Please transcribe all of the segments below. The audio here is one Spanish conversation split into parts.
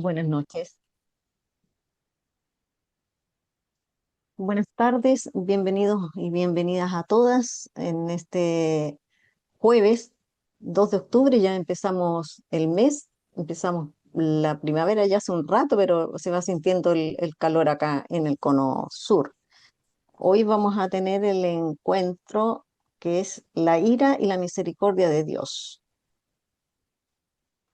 Buenas noches. Buenas tardes, bienvenidos y bienvenidas a todas en este jueves 2 de octubre. Ya empezamos el mes, empezamos la primavera ya hace un rato, pero se va sintiendo el calor acá en el cono sur. Hoy vamos a tener el encuentro que es la ira y la misericordia de Dios.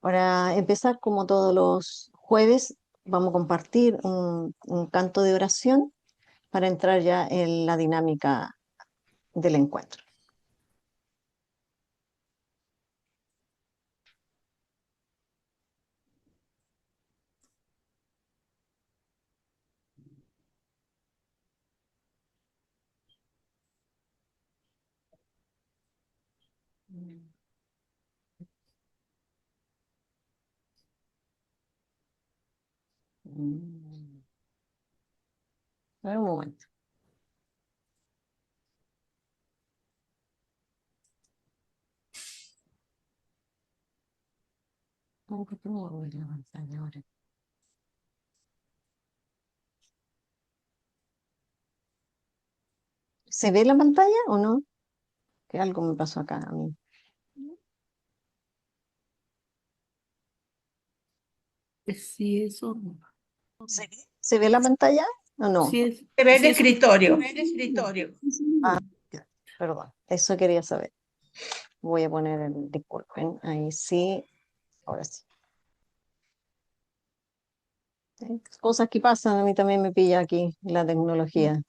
Para empezar, como todos los jueves, vamos a compartir un canto de oración para entrar ya en la dinámica del encuentro. Mm. A ver, un momento. ¿Cómo que tengo que ver la pantalla ahora? ¿Se ve la pantalla o no? Que algo me pasó acá a mí. Sí, eso. ¿Se ve la pantalla o no? Sí, es, Se ve el sí, eso. escritorio. Ah, ya, perdón, eso quería saber. Voy a poner el, disculpen, ahí sí, ahora sí. Cosas que pasan, a mí también me pilla aquí la tecnología.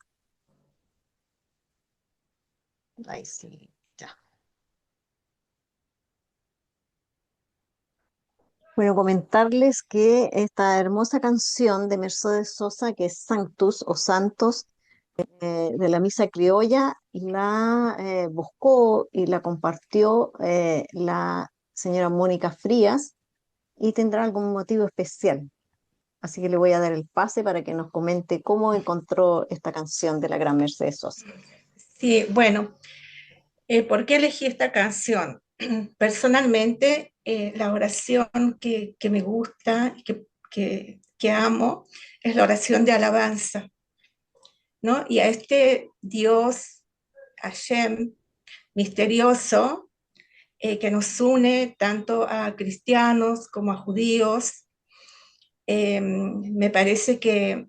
Ahí sí, ya. Bueno, comentarles que esta hermosa canción de Mercedes Sosa, que es Sanctus o Santos, de la Misa Criolla, la buscó y la compartió la señora Mónica Frías y tendrá algún motivo especial. Así que le voy a dar el pase para que nos comente cómo encontró esta canción de la gran Mercedes Sosa. Sí, bueno, ¿por qué elegí esta canción? Personalmente, la oración que me gusta, que amo, es la oración de alabanza, ¿no? Y a este Dios, Hashem, misterioso, que nos une tanto a cristianos como a judíos, me parece que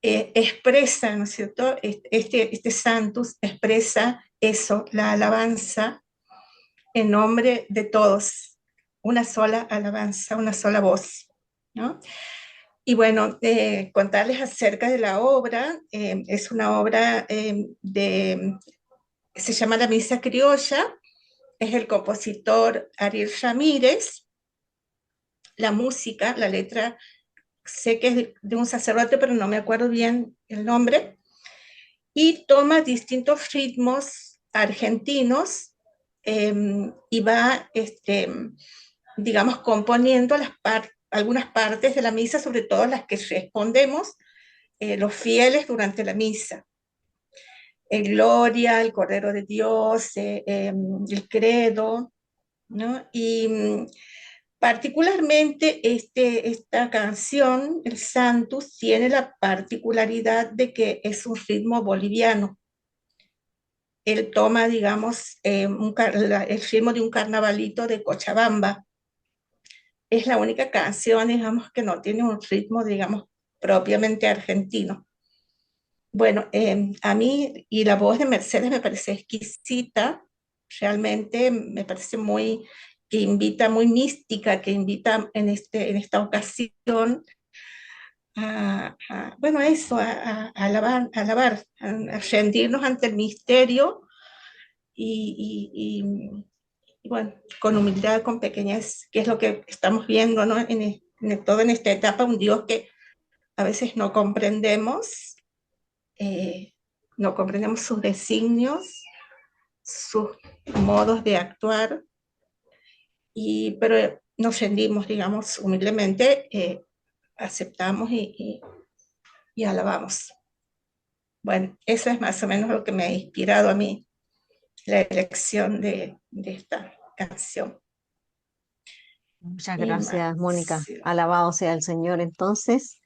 expresa, ¿no es cierto? Este Santus expresa eso, la alabanza en nombre de todos, una sola alabanza, una sola voz, ¿no? Y bueno, contarles acerca de la obra, es una obra se llama La Misa Criolla, es el compositor Ariel Ramírez, la música, la letra, sé que es de un sacerdote, pero no me acuerdo bien el nombre, y toma distintos ritmos argentinos eh, y va, digamos, componiendo algunas partes de la misa, sobre todo las que respondemos los fieles durante la misa. El Gloria, el Cordero de Dios, el Credo, ¿no? Y particularmente esta canción, el Santus, tiene la particularidad de que es un ritmo boliviano. Él toma, digamos, el ritmo de un carnavalito de Cochabamba. Es la única canción, digamos, que no tiene un ritmo, digamos, propiamente argentino. Bueno, a mí y la voz de Mercedes me parece exquisita, realmente me parece muy, que invita, muy mística, que invita en esta ocasión bueno, eso, alabar, a rendirnos ante el misterio y, y bueno, con humildad, con pequeñez, que es lo que estamos viendo, ¿no? Todo en esta etapa, un Dios que a veces eh, no comprendemos sus designios, sus modos de actuar, pero nos rendimos, digamos, humildemente, aceptamos y alabamos. Bueno, eso es más o menos lo que me ha inspirado a mí, la elección de esta canción. Muchas Y gracias, Mónica. sí. Alabado sea el Señor. Entonces,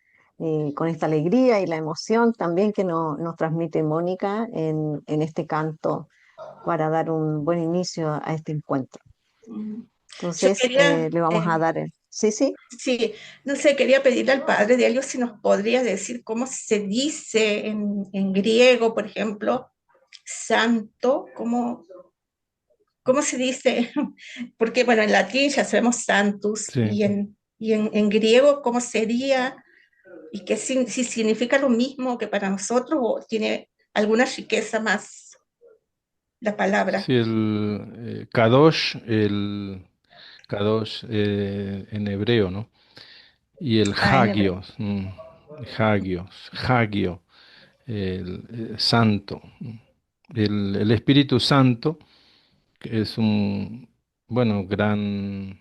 con esta alegría y la emoción también que nos transmite Mónica en este canto para dar un buen inicio a este encuentro. Mm. Yo Entonces, quería, le vamos a dar sí, sí. sí, no sé, quería pedirle al padre de Dios si nos podría decir cómo se dice en griego, por ejemplo, santo, cómo se dice, porque bueno, en latín ya sabemos santus, Sí. y en griego, ¿cómo sería? Y que si significa lo mismo que para nosotros o tiene alguna riqueza más la palabra. Sí, Kadosh en hebreo, ¿no? Y el Ah, en hebreo. Hagios, Hagio, santo. El Espíritu Santo, que es un, bueno, gran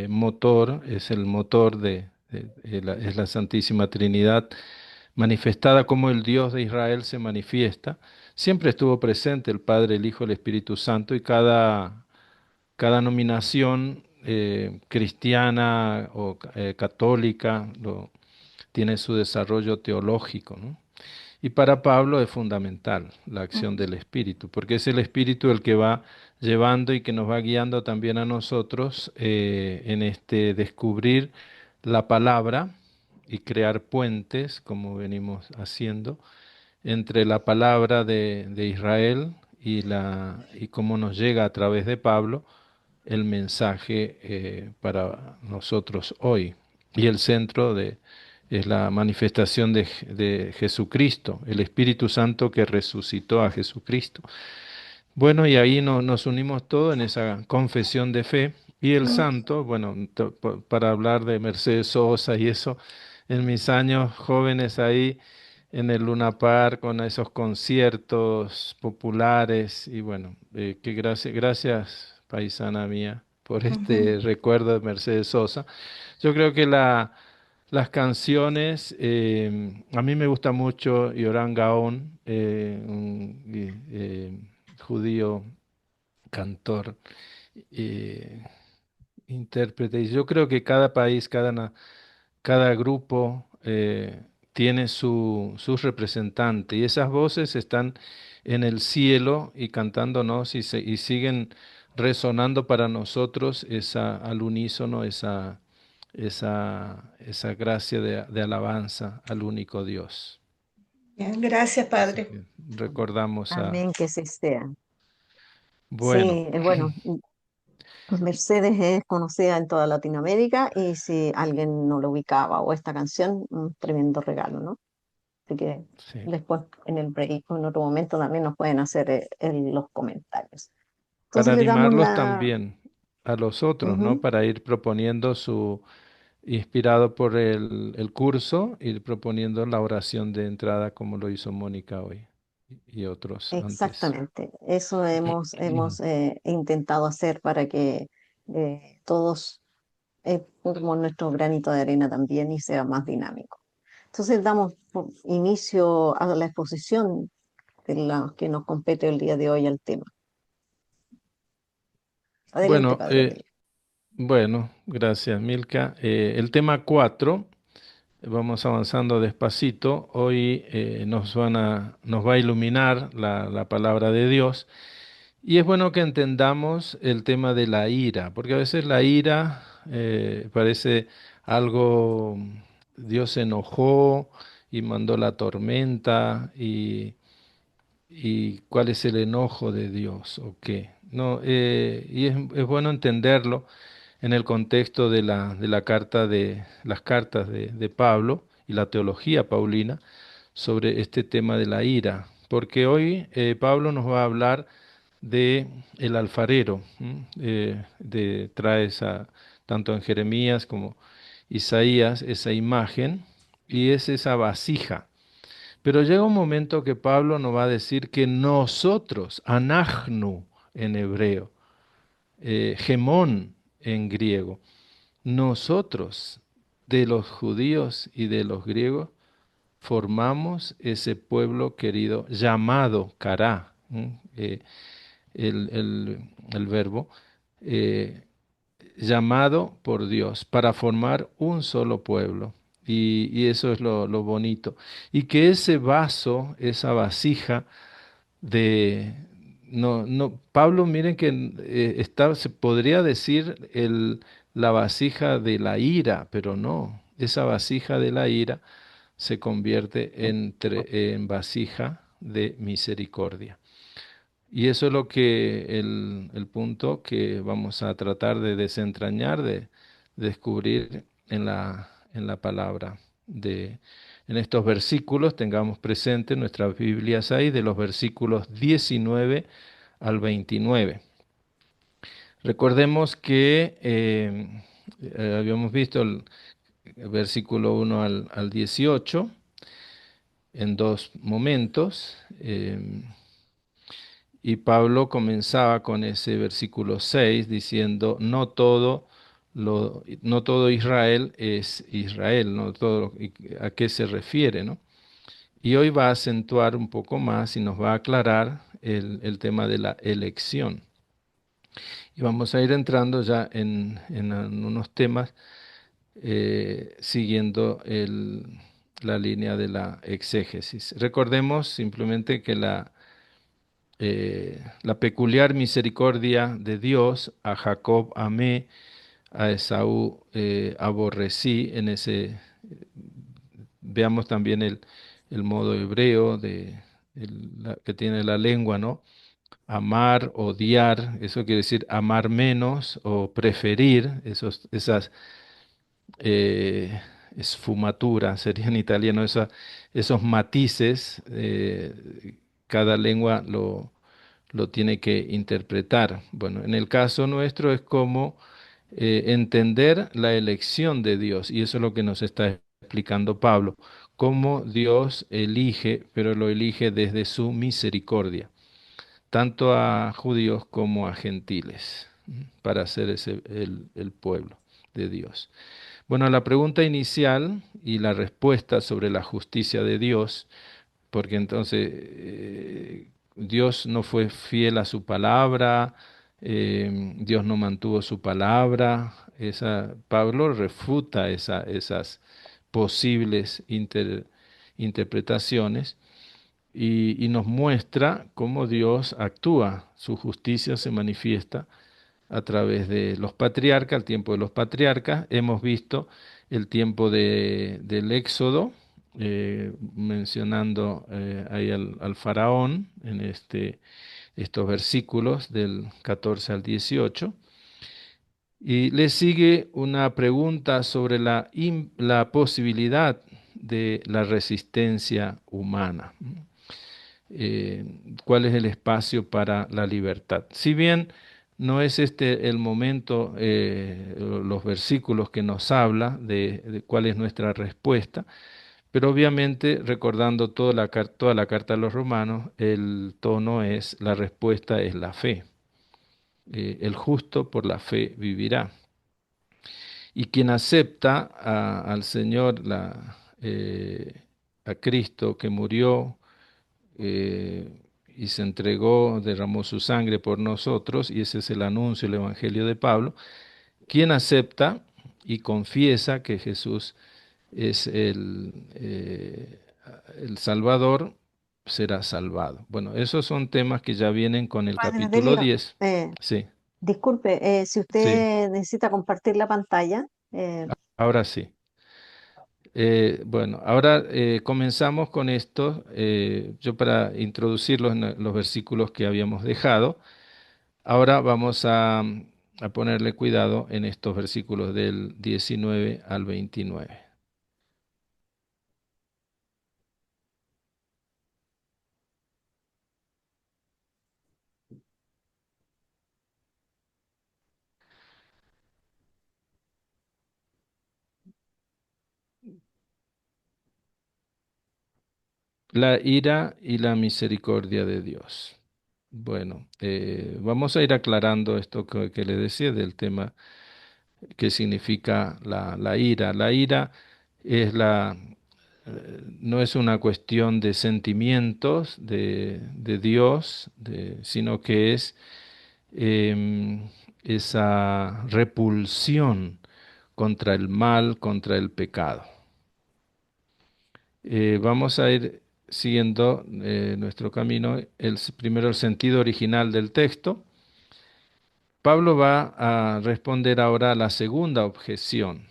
motor, es el motor es la Santísima Trinidad, manifestada como el Dios de Israel se manifiesta. Siempre estuvo presente el Padre, el Hijo, el Espíritu Santo, y cada nominación cristiana o católica tiene su desarrollo teológico, ¿no? Y para Pablo es fundamental la acción del Espíritu, porque es el Espíritu el que va llevando y que nos va guiando también a nosotros en este descubrir la palabra y crear puentes, como venimos haciendo, entre la palabra de Israel y cómo nos llega a través de Pablo el mensaje para nosotros hoy. Y el centro es la manifestación de Jesucristo, el Espíritu Santo que resucitó a Jesucristo. Bueno, y ahí nos unimos todos en esa confesión de fe. Y el santo, bueno, para hablar de Mercedes Sosa y eso, en mis años jóvenes ahí en el Luna Park con esos conciertos populares y bueno, qué gracias paisana mía por Ujú. este recuerdo de Mercedes Sosa. Yo creo que las canciones, a mí me gusta mucho Yoram Gaon, judío, cantor, eh, intérprete. Y yo creo que cada país, cada grupo tiene sus representantes y esas voces están en el cielo y cantándonos y siguen resonando para nosotros al unísono esa gracia de alabanza al único Dios. Bien, gracias, Así padre. que recordamos a... Amén, que se sea. Sí, Bueno, bueno, Mercedes es conocida en toda Latinoamérica y si alguien no lo ubicaba o esta canción, un tremendo regalo, ¿no? Así que sí. después en el break o en otro momento también nos pueden hacer los comentarios. Para Entonces le damos animarlos la... también a los otros, ¿no? Ujú. Para ir proponiendo inspirado por el curso, ir proponiendo la oración de entrada como lo hizo Mónica hoy y otros antes. Exactamente, eso hemos intentado hacer para que todos pongamos nuestro granito de arena también y sea más dinámico. Entonces damos inicio a la exposición de la que nos compete el día de hoy al tema. Adelante, Bueno, Padre Delio. bueno, gracias Milka. El tema 4, vamos avanzando despacito. Hoy nos va a iluminar la palabra de Dios. Y es bueno que entendamos el tema de la ira, porque a veces la ira parece algo, Dios se enojó y mandó la tormenta y cuál es el enojo de Dios o qué. No, y es bueno entenderlo en el contexto de la carta las cartas de Pablo y la teología paulina sobre este tema de la ira, porque hoy Pablo nos va a hablar de el alfarero, trae tanto en Jeremías como Isaías esa imagen y es esa vasija. Pero llega un momento que Pablo nos va a decir que nosotros, anagnu en hebreo, gemón en griego, nosotros de los judíos y de los griegos formamos ese pueblo querido llamado Cará. El verbo, eh, llamado por Dios para formar un solo pueblo. Y eso es lo bonito. Y que ese vaso, esa vasija de... No, no, Pablo, miren que está, se podría decir la vasija de la ira, pero no, esa vasija de la ira se convierte en vasija de misericordia. Y eso es lo que el punto que vamos a tratar de desentrañar, de descubrir en la palabra. En estos versículos tengamos presente nuestras Biblias ahí, de los versículos 19 al 29. Recordemos que habíamos visto el versículo 1 al 18 en dos momentos. Y Pablo comenzaba con ese versículo 6 diciendo, no todo Israel es Israel, no todo, ¿a qué se refiere, no? Y hoy va a acentuar un poco más y nos va a aclarar el tema de la elección. Y vamos a ir entrando ya en unos temas siguiendo la línea de la exégesis. Recordemos simplemente que la peculiar misericordia de Dios, a Jacob amé, a Esaú aborrecí, veamos también el modo hebreo que tiene la lengua, ¿no? Amar, odiar, eso quiere decir amar menos o preferir, esas eh, esfumatura, sería en italiano, esos matices, cada lengua lo tiene que interpretar. Bueno, en el caso nuestro es como entender la elección de Dios, y eso es lo que nos está explicando Pablo, cómo Dios elige, pero lo elige desde su misericordia, tanto a judíos como a gentiles, para ser el pueblo de Dios. Bueno, la pregunta inicial y la respuesta sobre la justicia de Dios, porque entonces Dios no fue fiel a su palabra, Dios no mantuvo su palabra. Pablo refuta esas posibles interpretaciones y nos muestra cómo Dios actúa, su justicia se manifiesta a través de los patriarcas, el tiempo de los patriarcas. Hemos visto el tiempo del Éxodo, mencionando ahí al faraón en estos versículos del 14 al 18. Y le sigue una pregunta sobre la posibilidad de la resistencia humana. eh, ¿Cuál es el espacio para la libertad? Si bien no es este el momento, los versículos que nos habla de cuál es nuestra respuesta, pero obviamente recordando toda la carta a los romanos, el tono es, la respuesta es la fe. El justo por la fe vivirá. Y quien acepta al Señor, a Cristo que murió, eh, y se entregó, derramó su sangre por nosotros, y ese es el anuncio, el Evangelio de Pablo, quien acepta y confiesa que Jesús es el Salvador, será salvado. Bueno, esos son temas que ya vienen con el Padre capítulo Delio, 10. Sí, disculpe, si sí, usted necesita compartir la pantalla, ahora sí. Bueno, ahora comenzamos con esto. Yo para introducirlos en los versículos que habíamos dejado, ahora vamos a ponerle cuidado en estos versículos del 19 al 29. La ira y la misericordia de Dios. Bueno, vamos a ir aclarando esto que le decía del tema que significa la ira. La ira es no es una cuestión de sentimientos de Dios, sino que es esa repulsión contra el mal, contra el pecado. Vamos a ir siguiendo nuestro camino. Primero el sentido original del texto. Pablo va a responder ahora a la segunda objeción.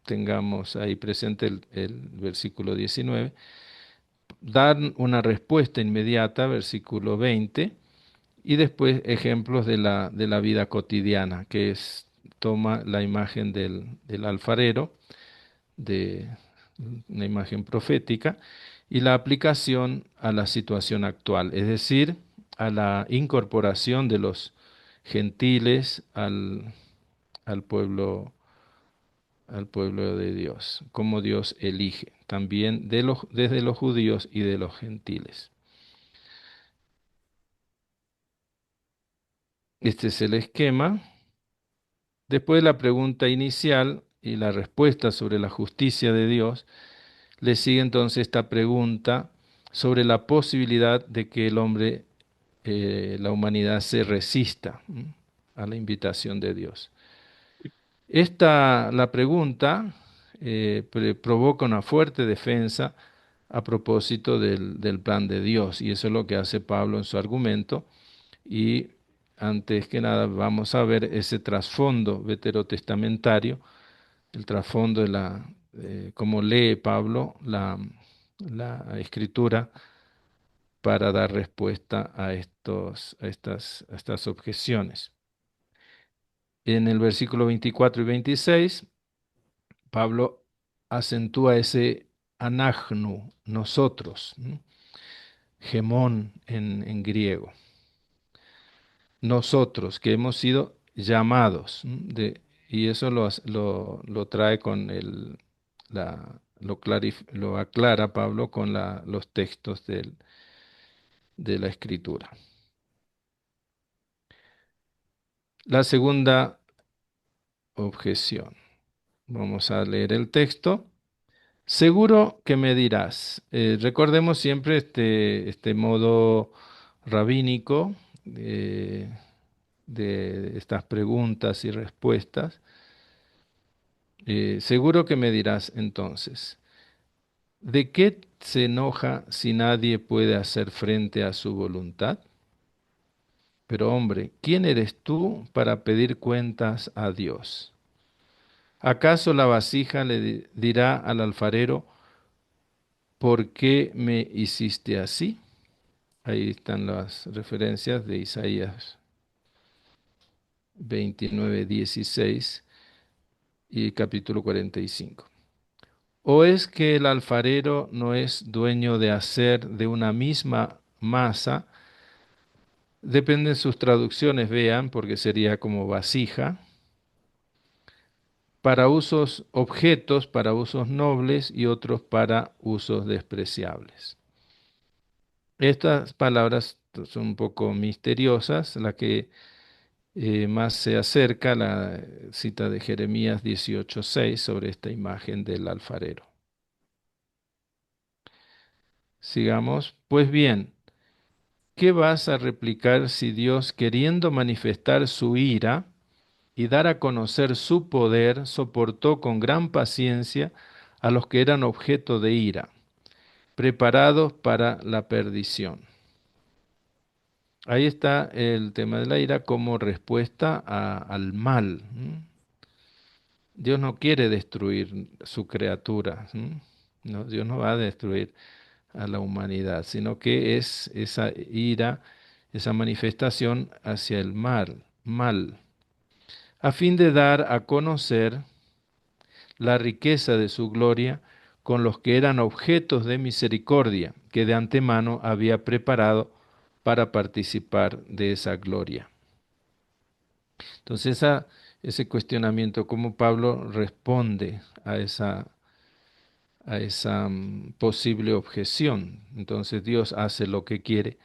Tengamos ahí presente el versículo 19. Dar una respuesta inmediata, versículo 20, y después ejemplos de la vida cotidiana, que es, toma la imagen del alfarero, de una imagen profética, y la aplicación a la situación actual, es decir, a la incorporación de los gentiles al pueblo, al pueblo de Dios, como Dios elige, también desde los judíos y de los gentiles. Este es el esquema. Después de la pregunta inicial y la respuesta sobre la justicia de Dios, le sigue entonces esta pregunta sobre la posibilidad de que el hombre, la humanidad se resista a la invitación de Dios. La pregunta provoca una fuerte defensa a propósito del plan de Dios, y eso es lo que hace Pablo en su argumento. Y antes que nada vamos a ver ese trasfondo veterotestamentario, el trasfondo de cómo lee Pablo la escritura para dar respuesta a estas objeciones. En el versículo 24 y 26, Pablo acentúa ese anagnu, nosotros, gemón en griego. Nosotros que hemos sido llamados, y eso lo trae con lo aclara Pablo con los textos de la Escritura. La segunda objeción. Vamos a leer el texto. Seguro que me dirás. Recordemos siempre este modo rabínico de estas preguntas y respuestas. Seguro que me dirás entonces, ¿de qué se enoja si nadie puede hacer frente a su voluntad? Pero hombre, ¿quién eres tú para pedir cuentas a Dios? ¿Acaso la vasija dirá al alfarero, ¿por qué me hiciste así? Ahí están las referencias de Isaías 29:16 y capítulo 45. ¿O es que el alfarero no es dueño de hacer de una misma masa? Dependen sus traducciones, vean, porque sería como vasija, para usos objetos, para usos nobles y otros para usos despreciables. Estas palabras son un poco misteriosas, la que más se acerca a la cita de Jeremías 18:6 sobre esta imagen del alfarero. Sigamos. Pues bien, ¿qué vas a replicar si Dios, queriendo manifestar su ira y dar a conocer su poder, soportó con gran paciencia a los que eran objeto de ira, preparados para la perdición? Ahí está el tema de la ira como respuesta al mal. Dios no quiere destruir su criatura. No, Dios no va a destruir a la humanidad, sino que es esa ira, esa manifestación hacia el mal, a fin de dar a conocer la riqueza de su gloria con los que eran objetos de misericordia, que de antemano había preparado para participar de esa gloria. Entonces, ese cuestionamiento, cómo Pablo responde a esa posible objeción. Entonces, Dios hace lo que quiere,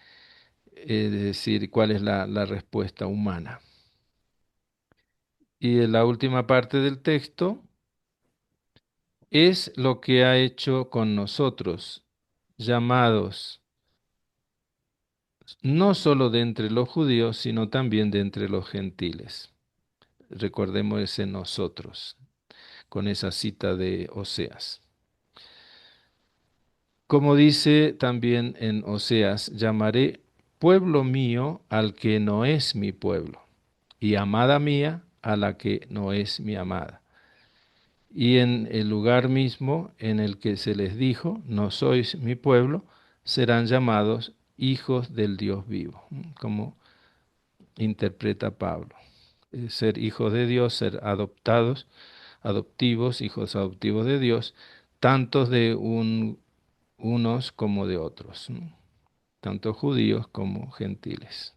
es decir, cuál es la respuesta humana. Y en la última parte del texto es lo que ha hecho con nosotros, llamados no solo de entre los judíos, sino también de entre los gentiles. recordemos ese nosotros, con esa cita de Oseas. Como dice también en Oseas, llamaré pueblo mío al que no es mi pueblo, y amada mía a la que no es mi amada. Y en el lugar mismo en el que se les dijo, no sois mi pueblo, serán llamados hijos del Dios vivo, como interpreta Pablo. Ser hijos de Dios, ser adoptados, adoptivos, hijos adoptivos de Dios, tantos de unos como de otros, ¿no? Tanto judíos como gentiles.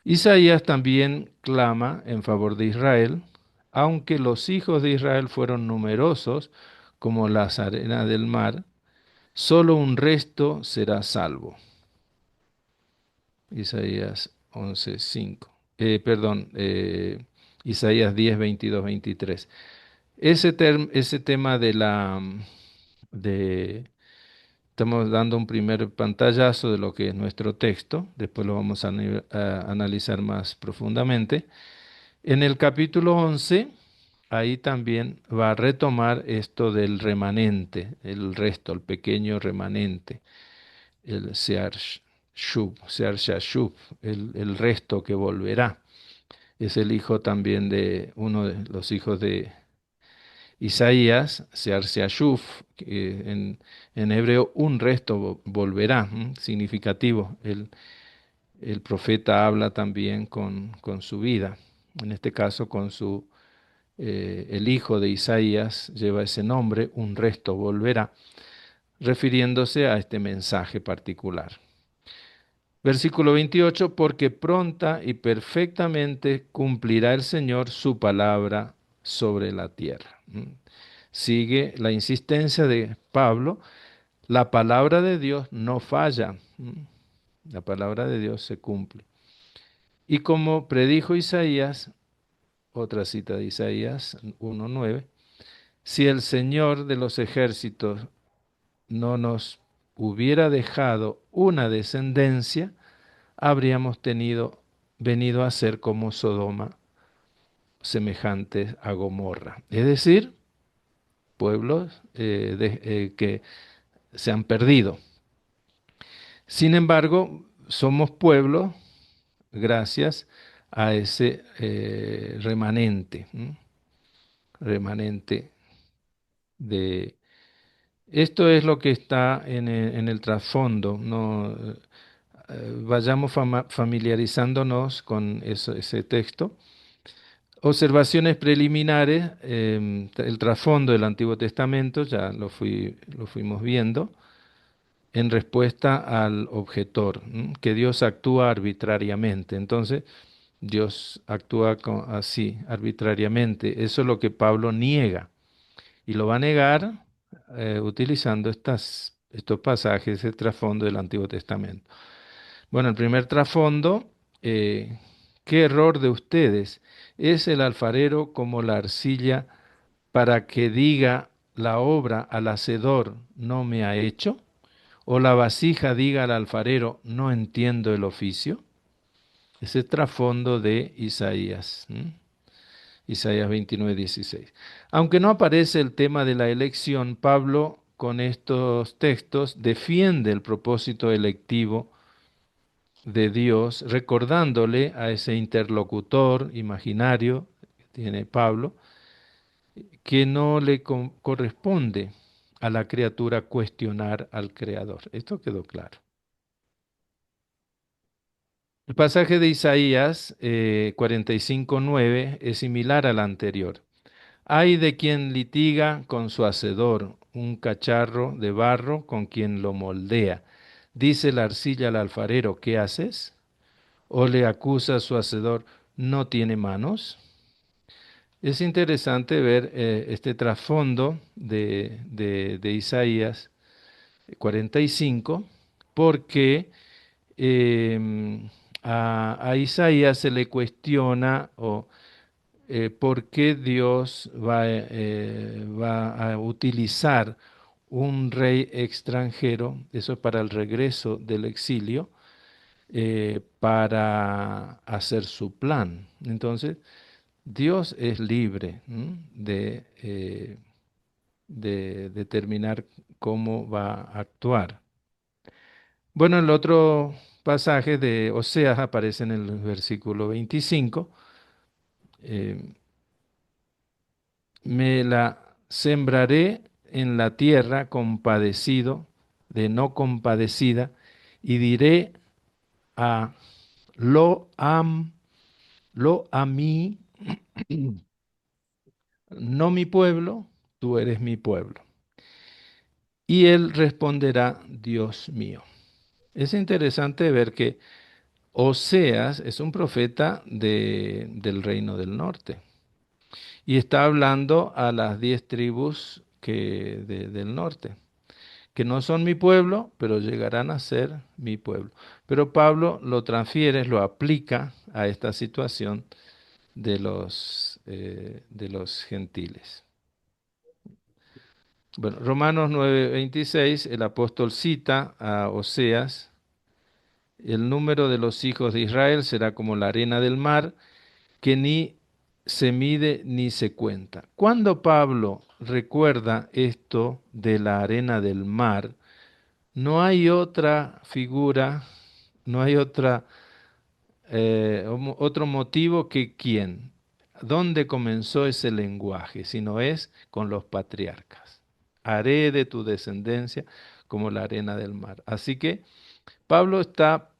Isaías también clama en favor de Israel, aunque los hijos de Israel fueron numerosos como las arenas del mar, solo un resto será salvo. Isaías 11:5. Isaías 10, 22, 23. Ese tema de estamos dando un primer pantallazo de lo que es nuestro texto, después lo vamos a analizar más profundamente. En el capítulo 11, ahí también va a retomar esto del remanente, el resto, el pequeño remanente, el Sear Shashub, el resto que volverá. Es el hijo también de uno de los hijos de Isaías, Sear Shashub, que en hebreo un resto volverá, significativo. El profeta habla también con su vida, en este caso con el hijo de Isaías lleva ese nombre, un resto volverá, refiriéndose a este mensaje particular. Versículo 28, porque pronta y perfectamente cumplirá el Señor su palabra sobre la tierra. Sigue la insistencia de Pablo, la palabra de Dios no falla, la palabra de Dios se cumple. Y como predijo Isaías, otra cita de Isaías 1:9, si el Señor de los ejércitos no nos hubiera dejado una descendencia, habríamos venido a ser como Sodoma, semejantes a Gomorra. Es decir, pueblos que se han perdido. Sin embargo, somos pueblos gracias a ese remanente, remanente de... Esto es lo que está en el trasfondo, ¿no? Vayamos familiarizándonos con ese texto. Observaciones preliminares, el trasfondo del Antiguo Testamento, ya lo fuimos viendo, en respuesta al objetor, que Dios actúa arbitrariamente. Entonces, Dios actúa así, arbitrariamente. Eso es lo que Pablo niega. Y lo va a negar utilizando estos pasajes, el trasfondo del Antiguo Testamento. Bueno, el primer trasfondo, qué error de ustedes. ¿Es el alfarero como la arcilla para que diga la obra al hacedor no me ha hecho? ¿O la vasija diga al alfarero no entiendo el oficio? Ese trasfondo de Isaías. Isaías 29:16. Aunque no aparece el tema de la elección, Pablo con estos textos defiende el propósito electivo de Dios, recordándole a ese interlocutor imaginario que tiene Pablo, que no le corresponde a la criatura cuestionar al Creador. Esto quedó claro. El pasaje de Isaías 45:9 es similar al anterior. Hay de quien litiga con su hacedor, un cacharro de barro con quien lo moldea. Dice la arcilla al alfarero, ¿qué haces? O le acusa a su hacedor, ¿no tiene manos? Es interesante ver este trasfondo de Isaías 45, porque a Isaías se le cuestiona por qué Dios va a utilizar un rey extranjero, eso es para el regreso del exilio, para hacer su plan. Entonces, Dios es libre, ¿m? De determinar cómo va a actuar. Bueno, el otro pasaje de Oseas aparece en el versículo 25. eh, Me la sembraré en la tierra compadecido, de no compadecida, y diré a lo a mí, no mi pueblo, tú eres mi pueblo. Y él responderá, Dios mío. Es interesante ver que Oseas es un profeta del reino del norte y está hablando a las 10 tribus del norte, que no son mi pueblo, pero llegarán a ser mi pueblo. Pero Pablo lo transfiere, lo aplica a esta situación de los gentiles. Bueno, Romanos 9:26, el apóstol cita a Oseas: el número de los hijos de Israel será como la arena del mar, que ni se mide ni se cuenta. Cuando Pablo recuerda esto de la arena del mar, no hay otra figura, no hay otro motivo que quién, dónde comenzó ese lenguaje, sino es con los patriarcas. Haré de tu descendencia como la arena del mar. Así que Pablo está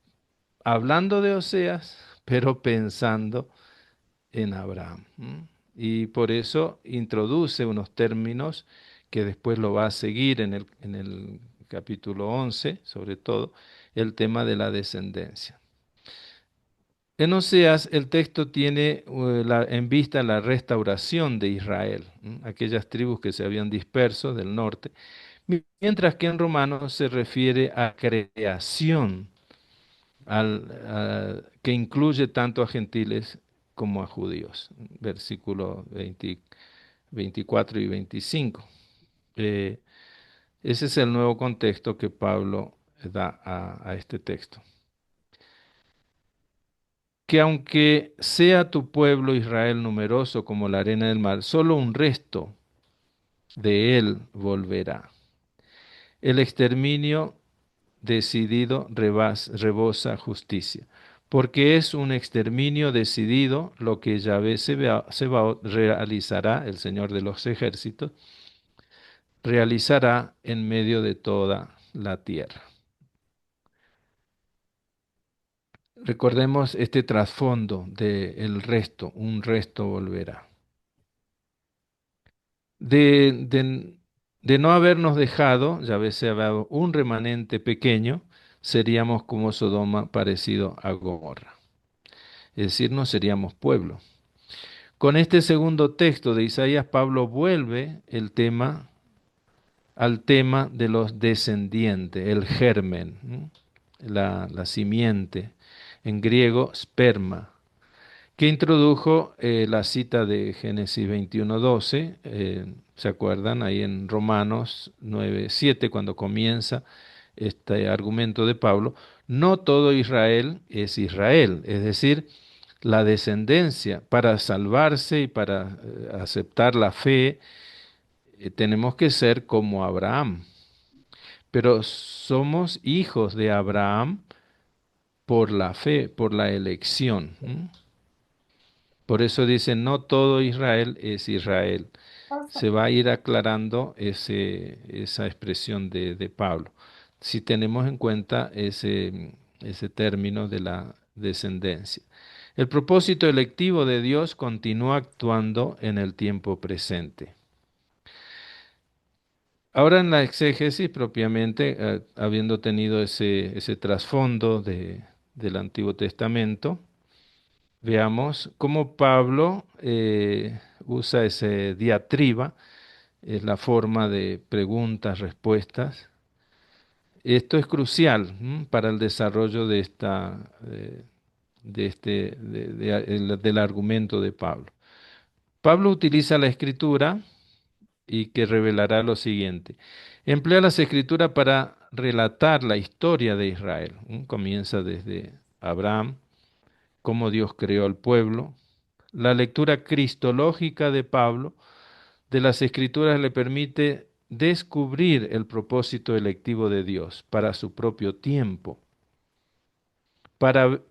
hablando de Oseas, pero pensando en Abraham. Y por eso introduce unos términos que después lo va a seguir en el capítulo 11, sobre todo, el tema de la descendencia. En Oseas el texto tiene en vista la restauración de Israel, aquellas tribus que se habían disperso del norte, mientras que en Romanos se refiere a creación, que incluye tanto a gentiles como a judíos, versículos 24 y 25. Eh, Ese es el nuevo contexto que Pablo da a este texto. Que aunque sea tu pueblo Israel numeroso como la arena del mar, solo un resto de él volverá. El exterminio decidido rebosa justicia, porque es un exterminio decidido lo que Yahvé Sebaot realizará, el Señor de los ejércitos, realizará en medio de toda la tierra. Recordemos este trasfondo de el resto, un resto volverá. De, de, de no habernos dejado, Yahvé Sebaot, un remanente pequeño, seríamos como Sodoma parecido a Gomorra. Es decir, no seríamos pueblo. Con este segundo texto de Isaías, Pablo vuelve al tema de los descendientes, el germen, ¿no? La simiente, en griego sperma, que introdujo la cita de Génesis 21:12, ¿se acuerdan? Ahí en Romanos 9:7, cuando comienza este argumento de Pablo, no todo Israel es Israel, es decir, la descendencia para salvarse y para aceptar la fe, tenemos que ser como Abraham, pero somos hijos de Abraham por la fe, por la elección. Por eso dice, no todo Israel es Israel. Se va a ir aclarando esa expresión de Pablo, si tenemos en cuenta ese término de la descendencia. El propósito electivo de Dios continúa actuando en el tiempo presente. Ahora en la exégesis propiamente, habiendo tenido ese trasfondo del Antiguo Testamento, veamos cómo Pablo usa ese diatriba, es la forma de preguntas, respuestas. Esto es crucial para el desarrollo del argumento de Pablo. Pablo utiliza la escritura y que revelará lo siguiente. Emplea las escrituras para relatar la historia de Israel. Comienza desde Abraham, cómo Dios creó al pueblo. La lectura cristológica de Pablo de las escrituras le permite descubrir el propósito electivo de Dios para su propio tiempo. Para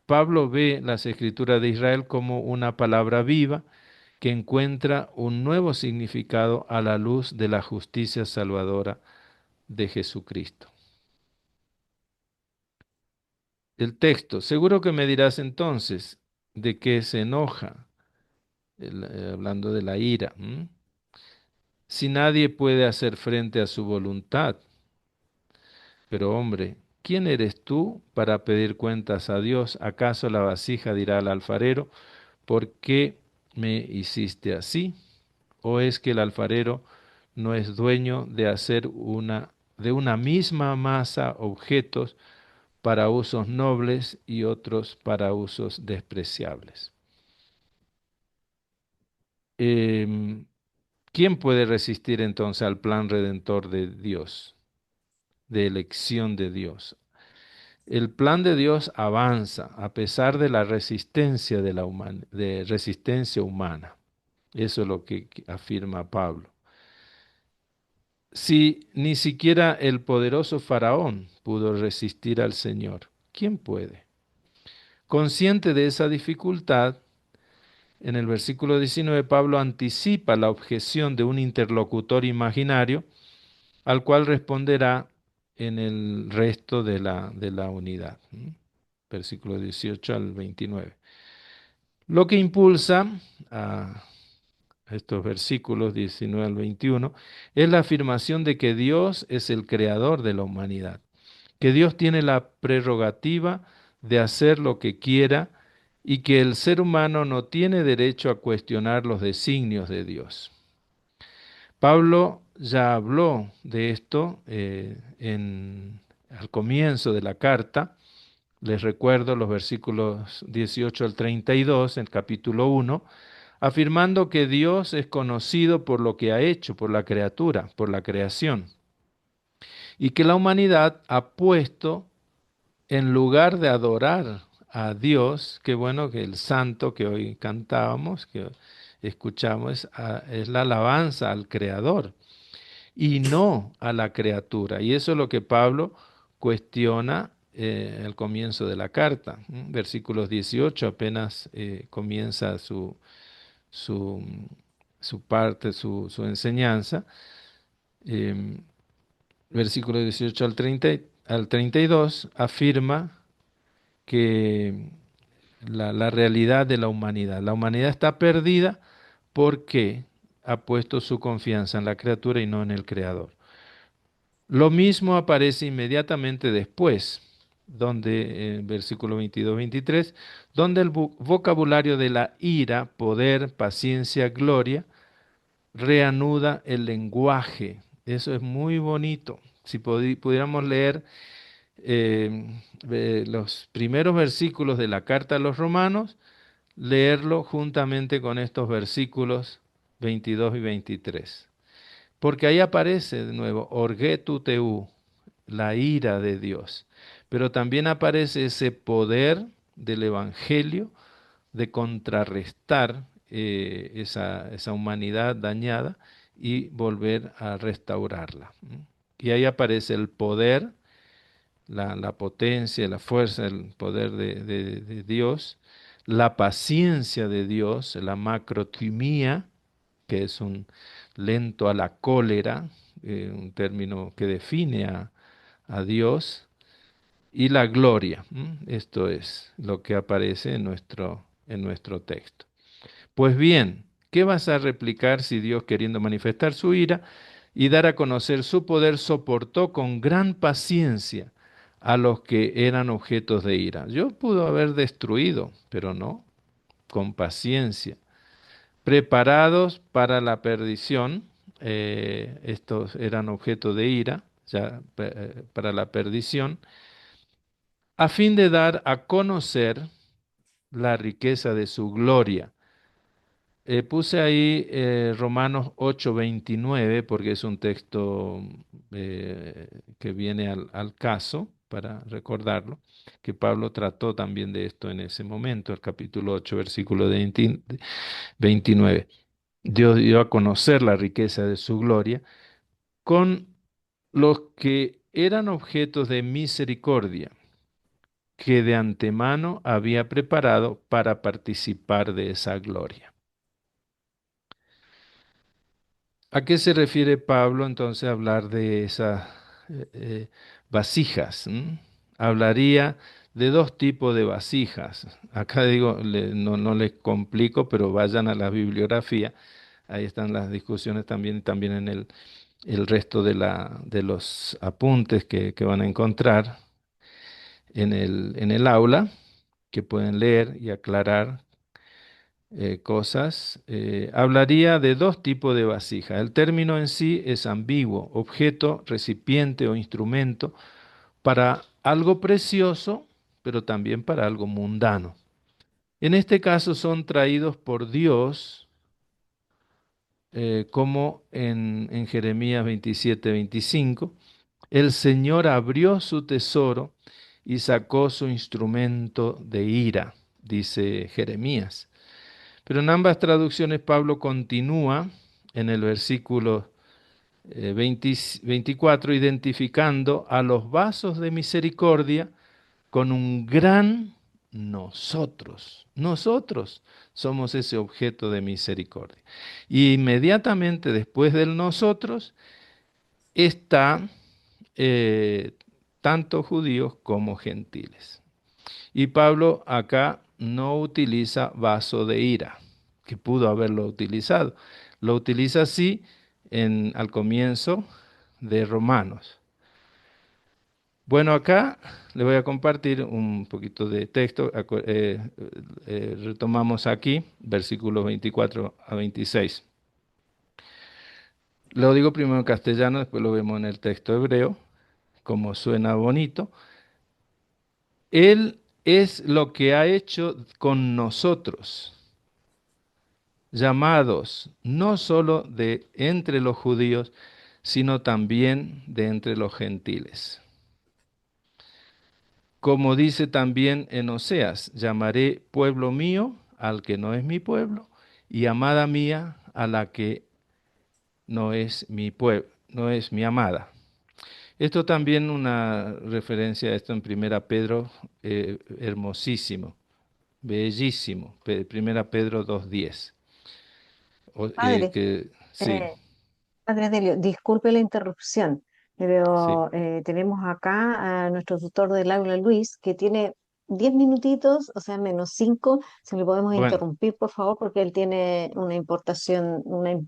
Pablo ve las escrituras de Israel como una palabra viva que encuentra un nuevo significado a la luz de la justicia salvadora de Jesucristo. El texto, seguro que me dirás entonces de qué se enoja, hablando de la ira, si nadie puede hacer frente a su voluntad. Pero hombre, ¿quién eres tú para pedir cuentas a Dios? ¿Acaso la vasija dirá al alfarero, ¿por qué me hiciste así? ¿O es que el alfarero no es dueño de hacer de una misma masa objetos para usos nobles y otros para usos despreciables? Em, ¿Quién puede resistir entonces al plan redentor de Dios, de elección de Dios? El plan de Dios avanza a pesar de la resistencia de resistencia humana. Eso es lo que afirma Pablo. Si ni siquiera el poderoso faraón pudo resistir al Señor, ¿quién puede? Consciente de esa dificultad, en el versículo 19 Pablo anticipa la objeción de un interlocutor imaginario al cual responderá en el resto de la unidad. Versículo 18 al 29. Lo que impulsa a estos versículos 19 al 21 es la afirmación de que Dios es el creador de la humanidad, que Dios tiene la prerrogativa de hacer lo que quiera y que el ser humano no tiene derecho a cuestionar los designios de Dios. Pablo ya habló de esto al comienzo de la carta. Les recuerdo los versículos 18 al 32 en capítulo 1, afirmando que Dios es conocido por lo que ha hecho, por la criatura, por la creación, y que la humanidad ha puesto en lugar de adorar a Dios, qué bueno que el santo que hoy cantábamos, que escuchamos, es la alabanza al Creador y no a la criatura. Y eso es lo que Pablo cuestiona al comienzo de la carta. Versículos 18 apenas comienza su, su parte, su enseñanza. Eh, Versículos 18 al 32 afirma que la realidad de la humanidad. La humanidad está perdida porque ha puesto su confianza en la criatura y no en el Creador. Lo mismo aparece inmediatamente después, donde en versículo 22-23, donde el vocabulario de la ira, poder, paciencia, gloria, reanuda el lenguaje. Eso es muy bonito. Si pudiéramos leer los primeros versículos de la carta a los romanos, leerlo juntamente con estos versículos 22 y 23. Porque ahí aparece de nuevo, orgetuteu, la ira de Dios. Pero también aparece ese poder del Evangelio de contrarrestar esa humanidad dañada y volver a restaurarla. Y ahí aparece el poder, la potencia, la fuerza, el poder de Dios, la paciencia de Dios, la macrotimía, que es un lento a la cólera, un término que define a Dios, y la gloria. Esto es lo que aparece en nuestro texto. Pues bien, ¿qué vas a replicar si Dios, queriendo manifestar su ira y dar a conocer su poder, soportó con gran paciencia a los que eran objetos de ira? Yo pudo haber destruido, pero no, con paciencia. Preparados para la perdición, estos eran objeto de ira, ya para la perdición, a fin de dar a conocer la riqueza de su gloria Puse ahí Romanos 8:29 porque es un texto que viene al caso para recordarlo, que Pablo trató también de esto en ese momento, el capítulo 8, versículo 29. Dios dio a conocer la riqueza de su gloria con los que eran objetos de misericordia, que de antemano había preparado para participar de esa gloria. ¿A qué se refiere Pablo entonces a hablar de esas vasijas? Hablaría de dos tipos de vasijas. Acá digo, no les complico, pero vayan a la bibliografía. Ahí están las discusiones también, también en el resto de los apuntes que van a encontrar en el aula, que pueden leer y aclarar cosas. Hablaría de dos tipos de vasija. El término en sí es ambiguo: objeto, recipiente o instrumento para algo precioso, pero también para algo mundano. En este caso son traídos por Dios, como en Jeremías 27:25. El Señor abrió su tesoro y sacó su instrumento de ira, dice Jeremías. Pero en ambas traducciones Pablo continúa en el versículo 24 identificando a los vasos de misericordia con un gran nosotros. Nosotros somos ese objeto de misericordia. Y inmediatamente después del nosotros está tanto judíos como gentiles. Y Pablo acá no utiliza vaso de ira, que pudo haberlo utilizado. Lo utiliza así al comienzo de Romanos. Bueno, acá le voy a compartir un poquito de texto. Retomamos aquí, versículos 24 a 26. Lo digo primero en castellano, después lo vemos en el texto hebreo, como suena bonito. Él es lo que ha hecho con nosotros, llamados no solo de entre los judíos, sino también de entre los gentiles. Como dice también en Oseas, llamaré pueblo mío al que no es mi pueblo, y amada mía a la que no es mi pueblo, no es mi amada. Esto también una referencia a esto en Primera Pedro, hermosísimo, bellísimo, Primera Pedro 2:10. Padre, Sí, eh, Padre Delio, disculpe la interrupción, sí. pero tenemos acá a nuestro tutor del aula, Luis, que tiene 10 minutitos, o sea, menos 5. Si le podemos Bueno, interrumpir, por favor, porque él tiene una información bueno,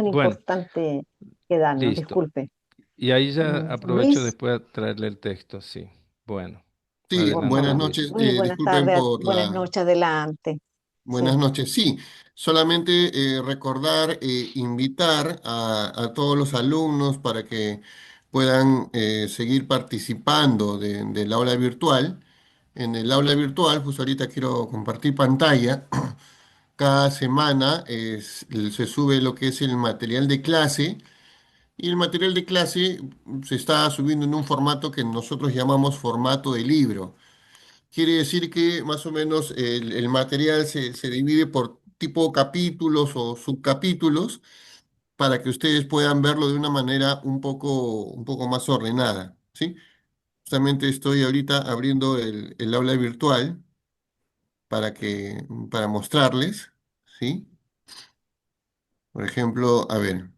importante que darnos. listo. Disculpe. Y ahí ya aprovecho Luis, después a traerle el texto, sí. Bueno, Sí, por adelante, buenas favor. Luis. noches. Muy buenas Disculpen tardes, por buenas la... noches, adelante. Buenas Sí. noches. Sí, solamente recordar, invitar a todos los alumnos para que puedan seguir participando del aula virtual. En el aula virtual, pues ahorita quiero compartir pantalla. Cada semana se sube lo que es el material de clase y el material de clase se está subiendo en un formato que nosotros llamamos formato de libro. Quiere decir que más o menos el material se divide por tipo capítulos o subcapítulos para que ustedes puedan verlo de una manera un poco más ordenada, ¿sí? Justamente estoy ahorita abriendo el aula virtual para mostrarles, ¿sí? Por ejemplo, a ver,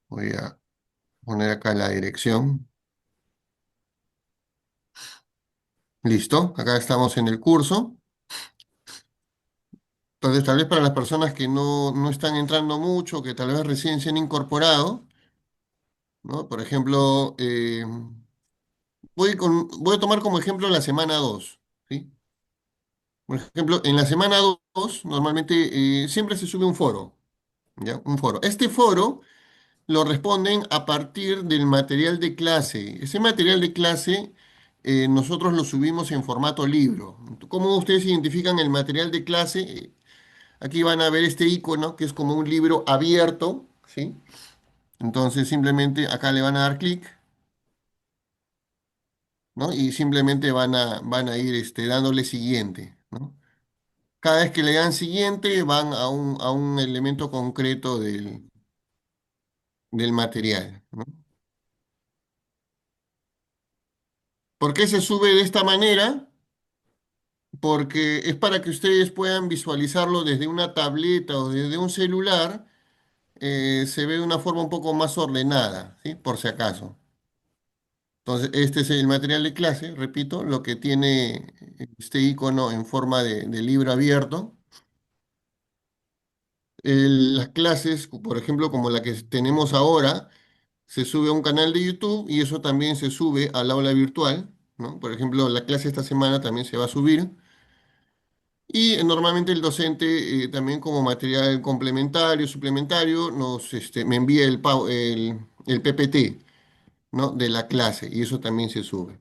voy a poner acá la dirección. Listo, acá estamos en el curso. Entonces, tal vez para las personas que no están entrando mucho, que tal vez recién se han incorporado, ¿no? Por ejemplo, voy a tomar como ejemplo la semana 2, ¿sí? Por ejemplo, en la semana 2 normalmente siempre se sube un foro, ¿ya? Un foro. Este foro lo responden a partir del material de clase. Ese material de clase nosotros lo subimos en formato libro. ¿Cómo ustedes identifican el material de clase? Aquí van a ver este icono que es como un libro abierto, ¿sí? Entonces simplemente acá le van a dar clic, ¿no? Y simplemente van a ir dándole siguiente, ¿no? Cada vez que le dan siguiente van a un elemento concreto del material, ¿no? ¿Por qué se sube de esta manera? Porque es para que ustedes puedan visualizarlo desde una tableta o desde un celular, se ve de una forma un poco más ordenada, ¿sí? Por si acaso. Entonces, este es el material de clase, repito, lo que tiene este icono en forma de libro abierto. Las clases, por ejemplo, como la que tenemos ahora, se sube a un canal de YouTube y eso también se sube al aula virtual, ¿no? Por ejemplo, la clase esta semana también se va a subir. Y normalmente el docente, también como material complementario, suplementario, me envía el PPT, ¿no? De la clase y eso también se sube.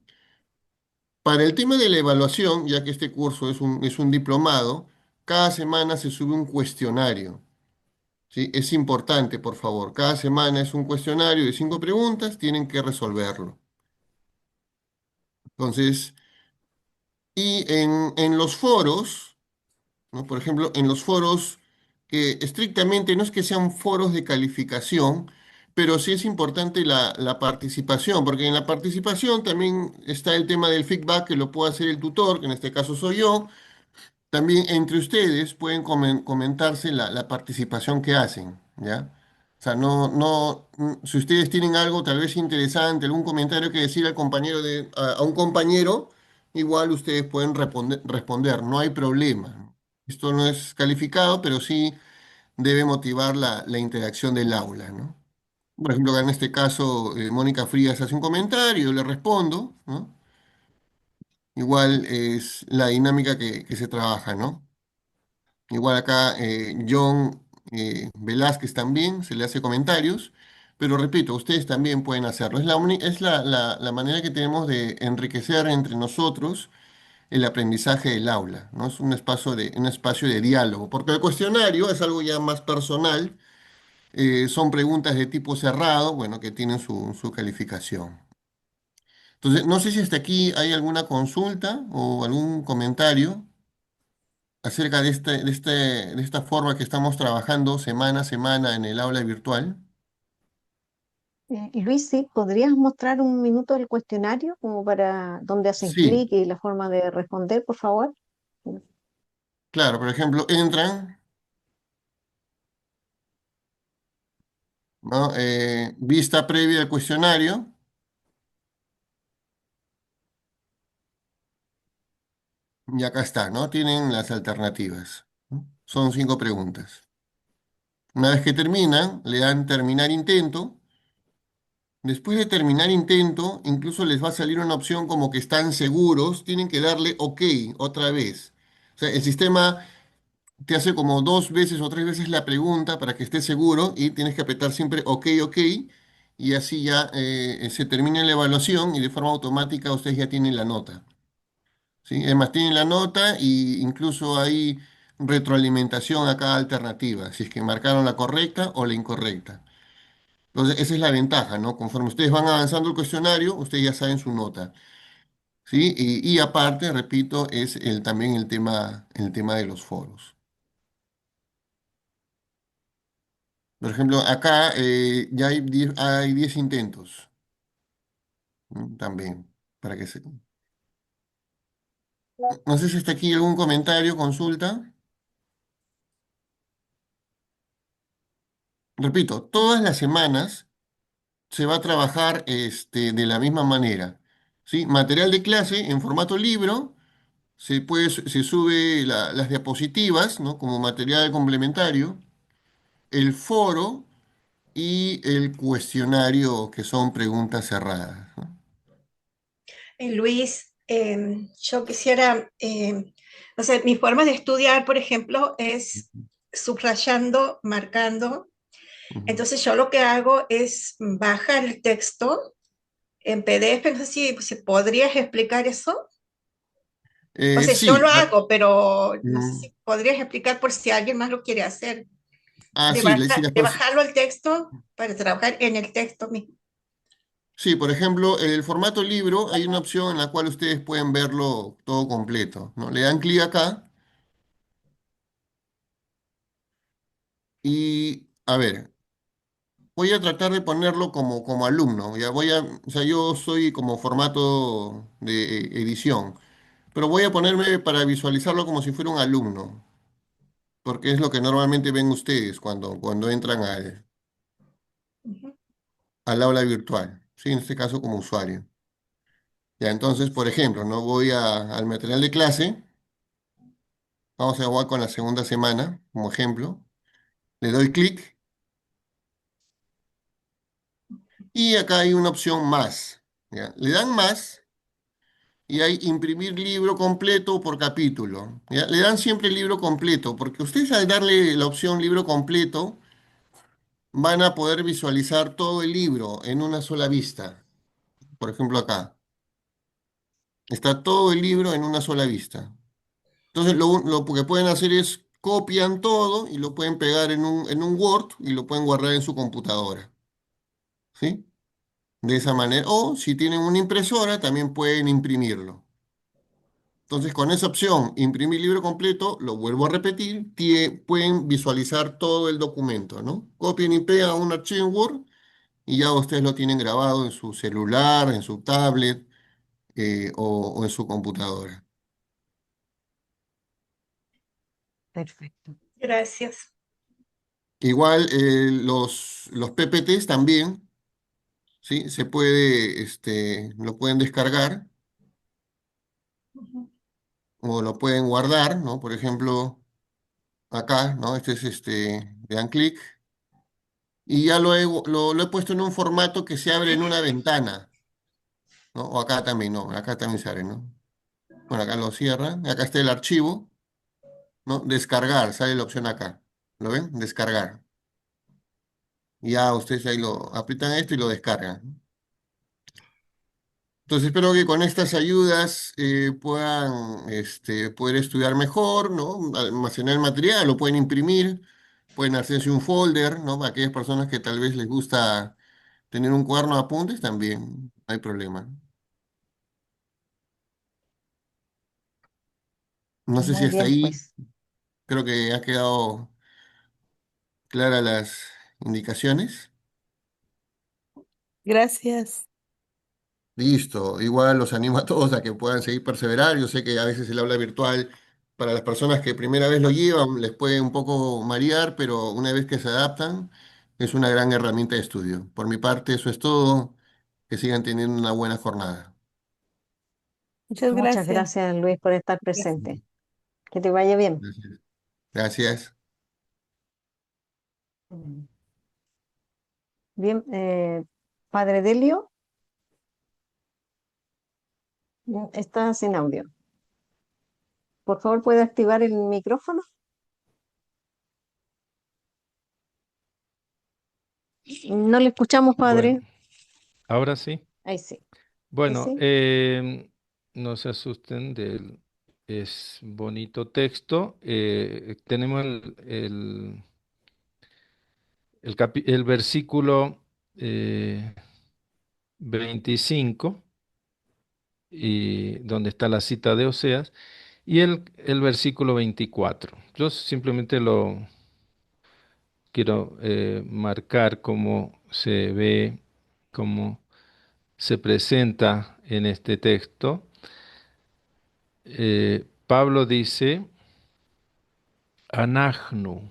Para el tema de la evaluación, ya que este curso es un diplomado, cada semana se sube un cuestionario, ¿sí? Es importante, por favor. Cada semana es un cuestionario de 5 preguntas, tienen que resolverlo. Entonces, y en los foros, ¿no? Por ejemplo, en los foros que estrictamente no es que sean foros de calificación, pero sí es importante la participación, porque en la participación también está el tema del feedback que lo puede hacer el tutor, que en este caso soy yo. También entre ustedes pueden comentarse la participación que hacen, ¿ya? O sea, si ustedes tienen algo tal vez interesante, algún comentario que decir al compañero a un compañero, igual ustedes pueden responder, no hay problema. Esto no es calificado, pero sí debe motivar la interacción del aula, ¿no? Por ejemplo, en este caso, Mónica Frías hace un comentario, yo le respondo, ¿no? Igual es la dinámica que se trabaja, ¿no? Igual acá, John Velázquez también se le hace comentarios, pero repito, ustedes también pueden hacerlo. Es la manera que tenemos de enriquecer entre nosotros el aprendizaje del aula, ¿no? Es un espacio de diálogo, porque el cuestionario es algo ya más personal, son preguntas de tipo cerrado, bueno, que tienen su calificación. Entonces, no sé si hasta aquí hay alguna consulta o algún comentario acerca de esta forma que estamos trabajando semana a semana en el aula virtual. Luis, ¿sí? ¿Podrías mostrar un minuto del cuestionario como para dónde hacen Sí, clic y la forma de responder, por favor? claro, por ejemplo, entran, ¿no? Vista previa al cuestionario, y acá está, ¿no? Tienen las alternativas, ¿no? Son 5 preguntas. Una vez que terminan, le dan terminar intento. Después de terminar intento, incluso les va a salir una opción como que están seguros, tienen que darle OK otra vez. O sea, el sistema te hace como 2 veces o 3 veces la pregunta para que estés seguro y tienes que apretar siempre OK, OK, y así ya se termina la evaluación y de forma automática ustedes ya tienen la nota, ¿sí? Además, tienen la nota y incluso hay retroalimentación a cada alternativa, si es que marcaron la correcta o la incorrecta. Entonces, esa es la ventaja, ¿no? Conforme ustedes van avanzando el cuestionario, ustedes ya saben su nota, ¿sí? Y aparte, repito, es también el tema de los foros. Por ejemplo, acá ya hay 10 intentos, ¿no? También, para que se... No sé si está aquí algún comentario, consulta. Repito, todas las semanas se va a trabajar de la misma manera, ¿sí? Material de clase en formato libro, se sube las diapositivas, ¿no? Como material complementario, el foro y el cuestionario, que son preguntas cerradas, ¿no? Luis, yo quisiera, o sea, mi forma de estudiar, por ejemplo, es subrayando, marcando. Ujú. Entonces yo lo que hago es bajar el texto, en PDF, no sé si podrías explicar eso. O sea, yo Sí, lo hago, pero no sé mm, si podrías explicar por si alguien más lo quiere hacer, sí, sí, de bajarlo al texto para trabajar en el texto mismo. sí, por ejemplo, el formato libro hay una opción en la cual ustedes pueden verlo todo completo, ¿no? Le dan clic acá y, a ver, voy a tratar de ponerlo como alumno, ya o sea, yo soy como formato de edición, pero voy a ponerme para visualizarlo como si fuera un alumno, porque es lo que normalmente ven ustedes cuando entran Ujú. al aula virtual, ¿sí? En este caso como usuario. Ya, entonces, por ejemplo, no voy al material de clase, vamos a jugar con la segunda semana, como ejemplo, le doy clic y acá hay una opción más, ¿ya? Le dan más y hay imprimir libro completo por capítulo, ¿ya? Le dan siempre el libro completo, porque ustedes al darle la opción libro completo van a poder visualizar todo el libro en una sola vista. Por ejemplo, acá está todo el libro en una sola vista. Entonces, lo que pueden hacer es copian todo y lo pueden pegar en un Word y lo pueden guardar en su computadora, ¿sí? De esa manera. O si tienen una impresora, también pueden imprimirlo. Entonces, con esa opción, imprimir libro completo, lo vuelvo a repetir, pueden visualizar todo el documento, ¿no? Copian y pegan un archivo en Word y ya ustedes lo tienen grabado en su celular, en su tablet o en su computadora. Perfecto. Gracias. Igual los PPTs también, ¿sí? Se puede, lo pueden descargar Ujú. o lo pueden guardar, ¿no? Por ejemplo, acá, ¿no? Le dan clic y ya lo he puesto en un formato que se abre en una ventana, ¿no? O acá también, ¿no? Acá también se abre, ¿no? Bueno, acá lo cierran, acá está el archivo, ¿no? Descargar, sale la opción acá. ¿Lo ven? Descargar. Y ya ustedes ahí lo aprietan esto y lo descargan. Entonces espero que con estas ayudas puedan poder estudiar mejor, ¿no? Almacenar el material, lo pueden imprimir, pueden hacerse un folder, ¿no? Para aquellas personas que tal vez les gusta tener un cuaderno de apuntes, también no hay problema. No sé si Muy hasta bien, ahí pues. creo que ha quedado claras las indicaciones. Gracias. Listo, igual los animo a todos a que puedan seguir perseverar. Yo sé que a veces el aula virtual, para las personas que primera vez lo llevan, les puede un poco marear, pero una vez que se adaptan, es una gran herramienta de estudio. Por mi parte, eso es todo. Que sigan teniendo una buena jornada. Muchas Muchas gracias. gracias, Luis, por estar Gracias. presente. Que te vaya bien. Gracias. Gracias. Bien, Padre Delio, está sin audio. Por favor, ¿puede activar el micrófono? No le escuchamos, Bueno, padre. ahora sí. Ahí sí, ahí Bueno, sí. no se asusten es bonito texto. Tenemos el versículo eh, 25, y donde está la cita de Oseas, y el versículo 24. Yo simplemente lo quiero marcar cómo se ve, cómo se presenta en este texto. Pablo dice, Anagnu.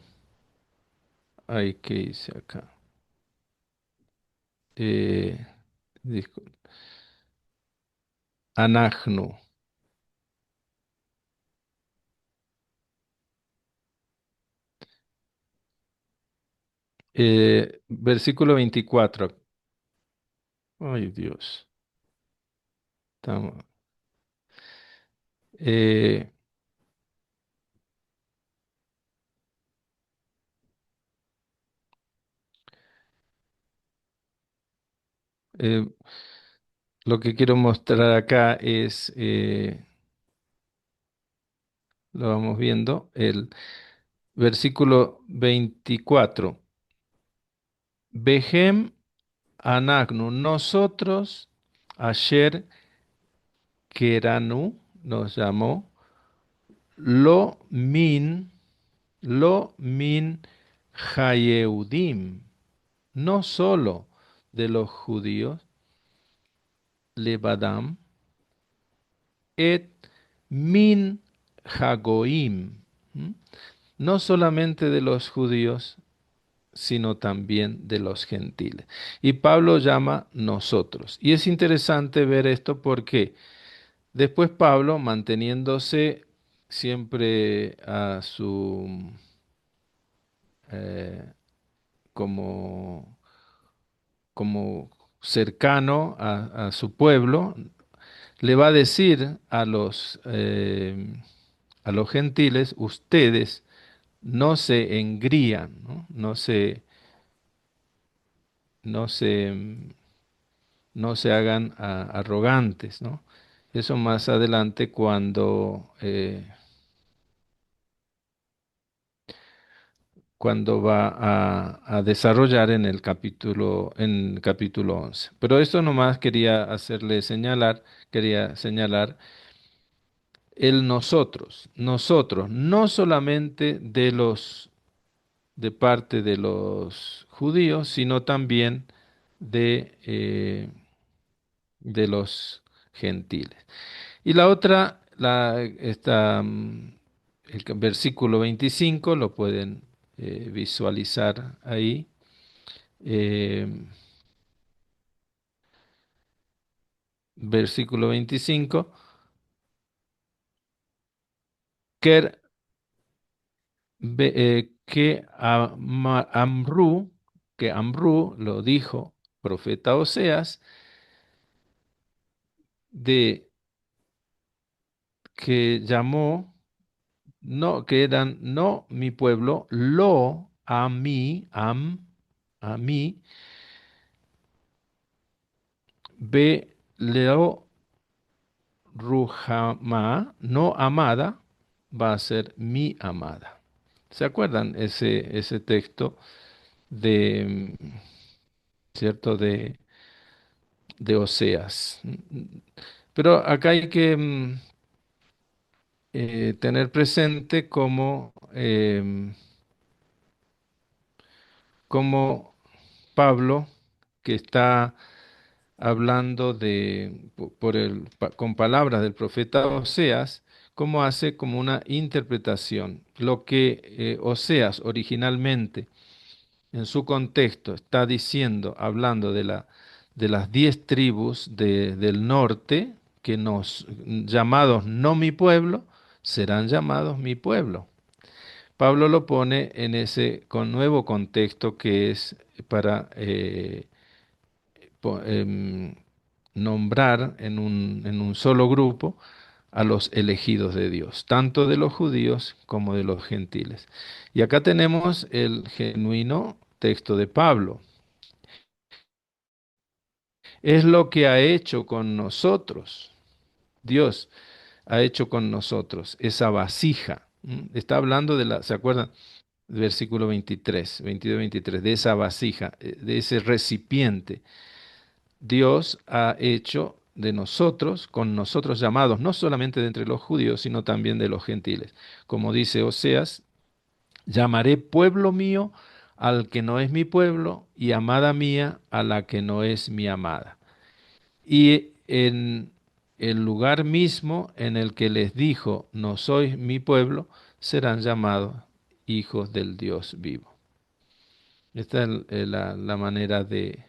Ay, ¿qué dice acá? Eh, discu- Anagnu. Versículo 24. Ay, Dios. Estamos- eh, eh, lo que quiero mostrar acá es, lo vamos viendo, el versículo 24. Vehem anagnu, nosotros, ayer Keranu, nos llamó, lo min, lo min Hayeudim, no solo de los judíos, Levadam, et min Hagoim, ¿m? No solamente de los judíos, sino también de los gentiles. Y Pablo llama nosotros. Y es interesante ver esto porque después Pablo, manteniéndose siempre a su eh, como, como cercano a su pueblo, le va a decir a los gentiles, ustedes no se engrían, ¿no? No se, no se hagan arrogantes, ¿no? Eso más adelante cuando va a desarrollar en el capítulo 11. Pero esto nomás quería señalar el nosotros, no solamente de parte de los judíos, sino también de los gentiles. Y la otra, el versículo 25, lo pueden visualizar ahí. eh, Versículo 25, que, que Amru lo dijo, profeta Oseas, de que llamó, no, que eran no mi pueblo, lo a mí, be leo Ruhamá, no amada, va a ser mi amada. ¿Se acuerdan ese texto de, cierto, de Oseas? Pero acá hay que tener presente cómo Pablo, que está hablando con palabras del profeta Oseas, cómo hace como una interpretación. Lo que Oseas originalmente, en su contexto, está diciendo, hablando de las 10 tribus del norte, que llamados no mi pueblo, serán llamados mi pueblo. Pablo lo pone en ese nuevo contexto que es para nombrar en un solo grupo a los elegidos de Dios, tanto de los judíos como de los gentiles. Y acá tenemos el genuino texto de Pablo. Es lo que ha hecho con nosotros. Dios ha hecho con nosotros esa vasija. Está hablando ¿se acuerdan? Versículo 23, 22, 23, de esa vasija, de ese recipiente. Dios ha hecho de nosotros, con nosotros llamados, no solamente de entre los judíos, sino también de los gentiles. Como dice Oseas, llamaré pueblo mío al que no es mi pueblo y amada mía a la que no es mi amada. Y en el lugar mismo en el que les dijo, no sois mi pueblo, serán llamados hijos del Dios vivo. Esta es la manera de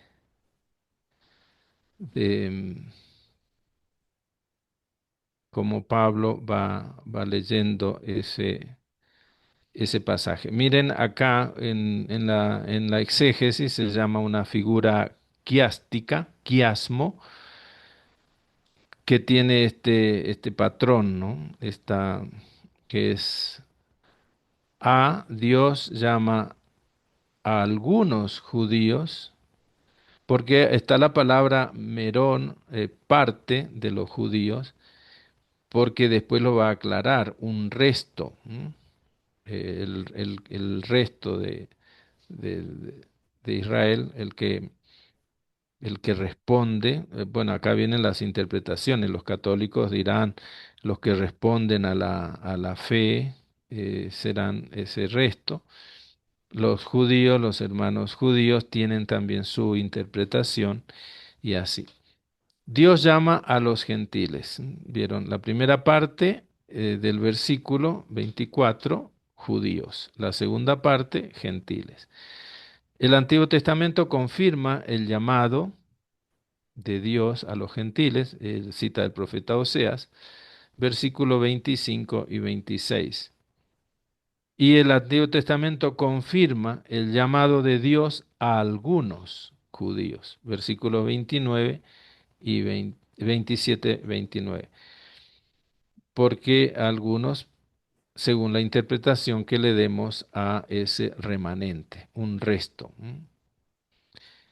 cómo Pablo va leyendo ese pasaje. Miren acá en la exégesis se llama una figura quiástica, quiasmo, que tiene este patrón, ¿no? Que es Dios llama a algunos judíos porque está la palabra merón, parte de los judíos, porque después lo va a aclarar, un resto, ¿m? El resto de- de- de Israel, el que responde, bueno, acá vienen las interpretaciones, los católicos dirán, los que responden a la fe serán ese resto. Los judíos, los hermanos judíos, tienen también su interpretación y así. Dios llama a los gentiles. ¿Vieron? La primera parte del versículo 24, judíos. La segunda parte, gentiles. El Antiguo Testamento confirma el llamado de Dios a los gentiles, cita el profeta Oseas, versículo 25 y 26. Y el Antiguo Testamento confirma el llamado de Dios a algunos judíos, versículos 29 y 27, 29. Porque algunos, según la interpretación que le demos a ese remanente, un resto.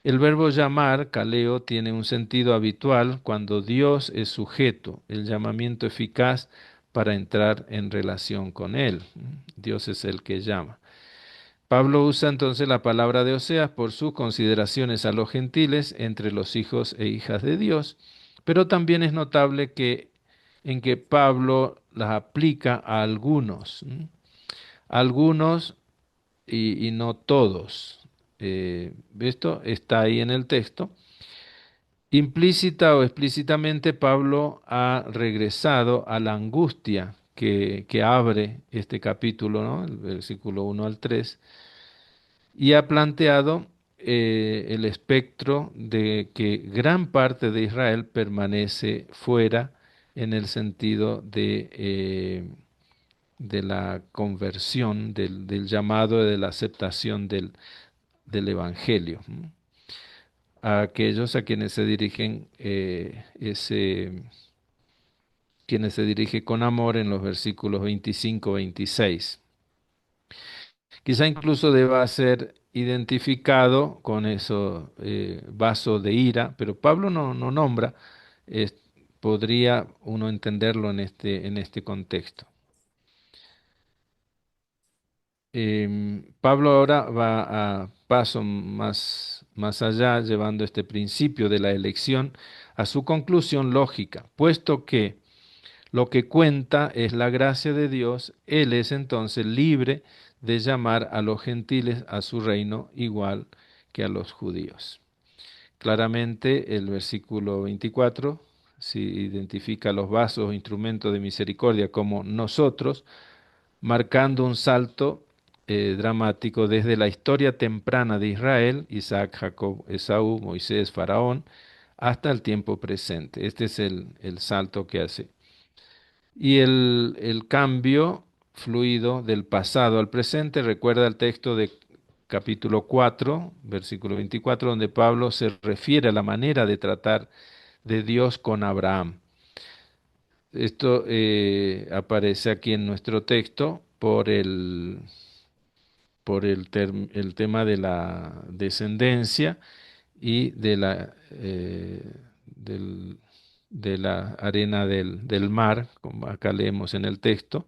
El verbo llamar, kaleo, tiene un sentido habitual cuando Dios es sujeto, el llamamiento eficaz para entrar en relación con Él. Dios es el que llama. Pablo usa entonces la palabra de Oseas por sus consideraciones a los gentiles entre los hijos e hijas de Dios, pero también es notable en que Pablo las aplica a algunos, algunos y no todos. Esto está ahí en el texto. Implícita o explícitamente, Pablo ha regresado a la angustia que abre este capítulo, ¿no? El versículo 1 al 3, y ha planteado el espectro de que gran parte de Israel permanece fuera en el sentido de la conversión, del llamado, de la aceptación del Evangelio. A aquellos a quienes se dirigen quienes se dirige con amor en los versículos 25-26. Quizá incluso deba ser identificado con eso vaso de ira, pero Pablo no nombra, es- podría uno entenderlo en este contexto. Pablo ahora va a paso más allá, llevando este principio de la elección a su conclusión lógica, puesto que lo que cuenta es la gracia de Dios, él es entonces libre de llamar a los gentiles a su reino igual que a los judíos. Claramente el versículo 24, si identifica los vasos o instrumentos de misericordia como nosotros, marcando un salto dramático desde la historia temprana de Israel, Isaac, Jacob, Esaú, Moisés, Faraón, hasta el tiempo presente. Este es el salto que hace. Y el cambio fluido del pasado al presente recuerda el texto de capítulo 4, versículo 24, donde Pablo se refiere a la manera de tratar de Dios con Abraham. Esto aparece aquí en nuestro texto por el tema de la descendencia y del- de la arena del mar, como acá leemos en el texto.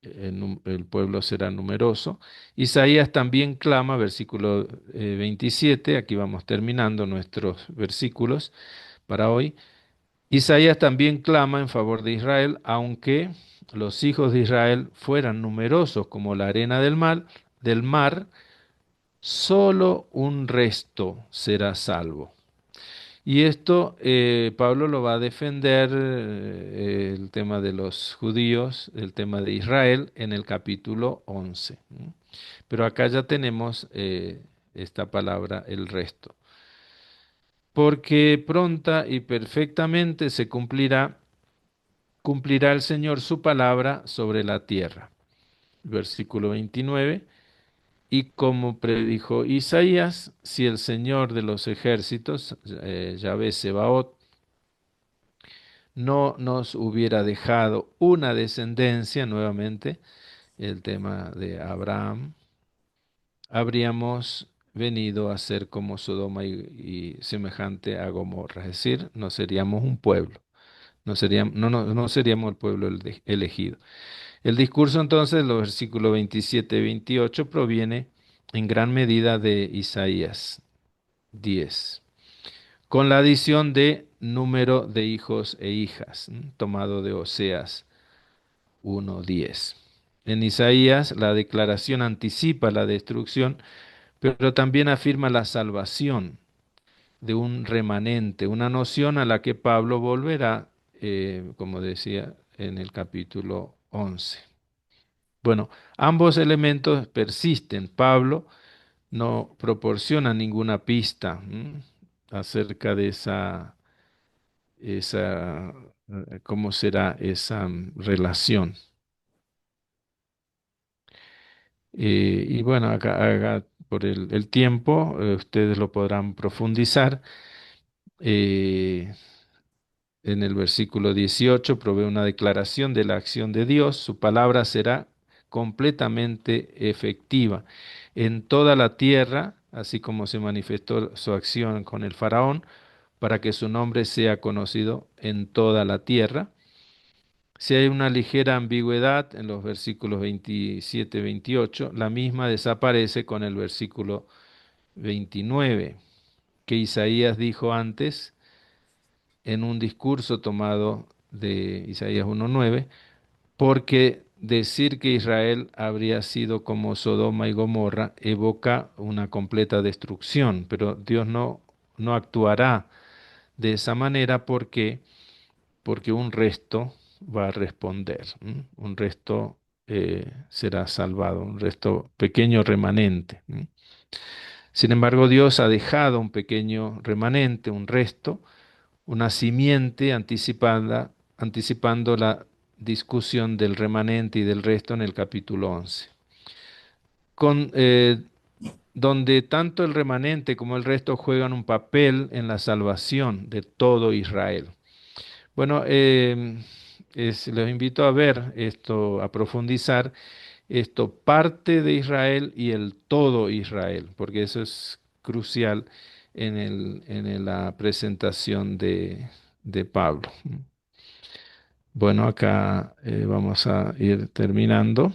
El pueblo será numeroso. Isaías también clama, versículo 27, aquí vamos terminando nuestros versículos para hoy. Isaías también clama en favor de Israel, aunque los hijos de Israel fueran numerosos como la arena del mar, solo un resto será salvo. Y esto Pablo lo va a defender, el tema de los judíos, el tema de Israel, en el capítulo 11. Pero acá ya tenemos esta palabra, el resto. Porque pronta y perfectamente cumplirá el Señor su palabra sobre la tierra. Versículo 29. Y como predijo Isaías, si el Señor de los ejércitos, Yahvé Sebaot, no nos hubiera dejado una descendencia, nuevamente el tema de Abraham, habríamos venido a ser como Sodoma y semejante a Gomorra, es decir, no seríamos un pueblo, no seríamos el pueblo elegido. El discurso entonces, los versículos 27 y 28, proviene en gran medida de Isaías 10, con la adición de número de hijos e hijas, tomado de Oseas 1:10. En Isaías la declaración anticipa la destrucción, pero también afirma la salvación de un remanente, una noción a la que Pablo volverá, como decía, en el capítulo 11. Bueno, ambos elementos persisten. Pablo no proporciona ninguna pista acerca de cómo será esa relación. Y bueno, acá por el tiempo, ustedes lo podrán profundizar. Eh, en el versículo 18 provee una declaración de la acción de Dios. Su palabra será completamente efectiva en toda la tierra, así como se manifestó su acción con el faraón, para que su nombre sea conocido en toda la tierra. Si hay una ligera ambigüedad en los versículos 27 y 28, la misma desaparece con el versículo 29, que Isaías dijo antes en un discurso tomado de Isaías 1:9, porque decir que Israel habría sido como Sodoma y Gomorra evoca una completa destrucción, pero Dios no actuará de esa manera porque un resto va a responder, un resto será salvado, un resto pequeño remanente. Sin embargo, Dios ha dejado un pequeño remanente, un resto, una simiente anticipando la discusión del remanente y del resto en el capítulo 11, con, donde tanto el remanente como el resto juegan un papel en la salvación de todo Israel. Bueno, los invito a ver esto, a profundizar esto, parte de Israel y el todo Israel, porque eso es crucial en la presentación de Pablo. Bueno, acá vamos a ir terminando.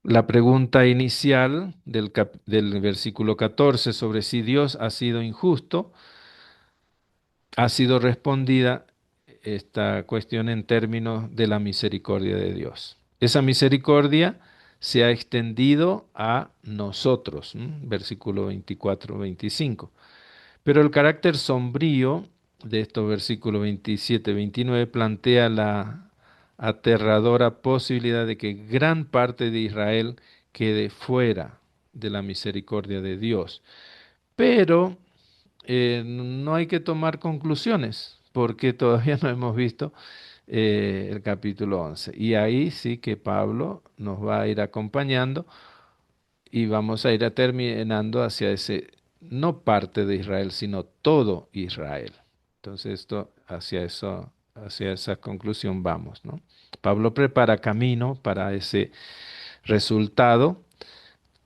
La pregunta inicial del versículo 14 sobre si Dios ha sido injusto ha sido respondida esta cuestión en términos de la misericordia de Dios. Esa misericordia se ha extendido a nosotros, versículo 24-25. Pero el carácter sombrío de estos versículos 27-29 plantea la aterradora posibilidad de que gran parte de Israel quede fuera de la misericordia de Dios. Pero no hay que tomar conclusiones, porque todavía no hemos visto el capítulo 11. Y ahí sí que Pablo nos va a ir acompañando y vamos a ir terminando hacia ese, no parte de Israel, sino todo Israel. Entonces, hacia esa conclusión vamos, ¿no? Pablo prepara camino para ese resultado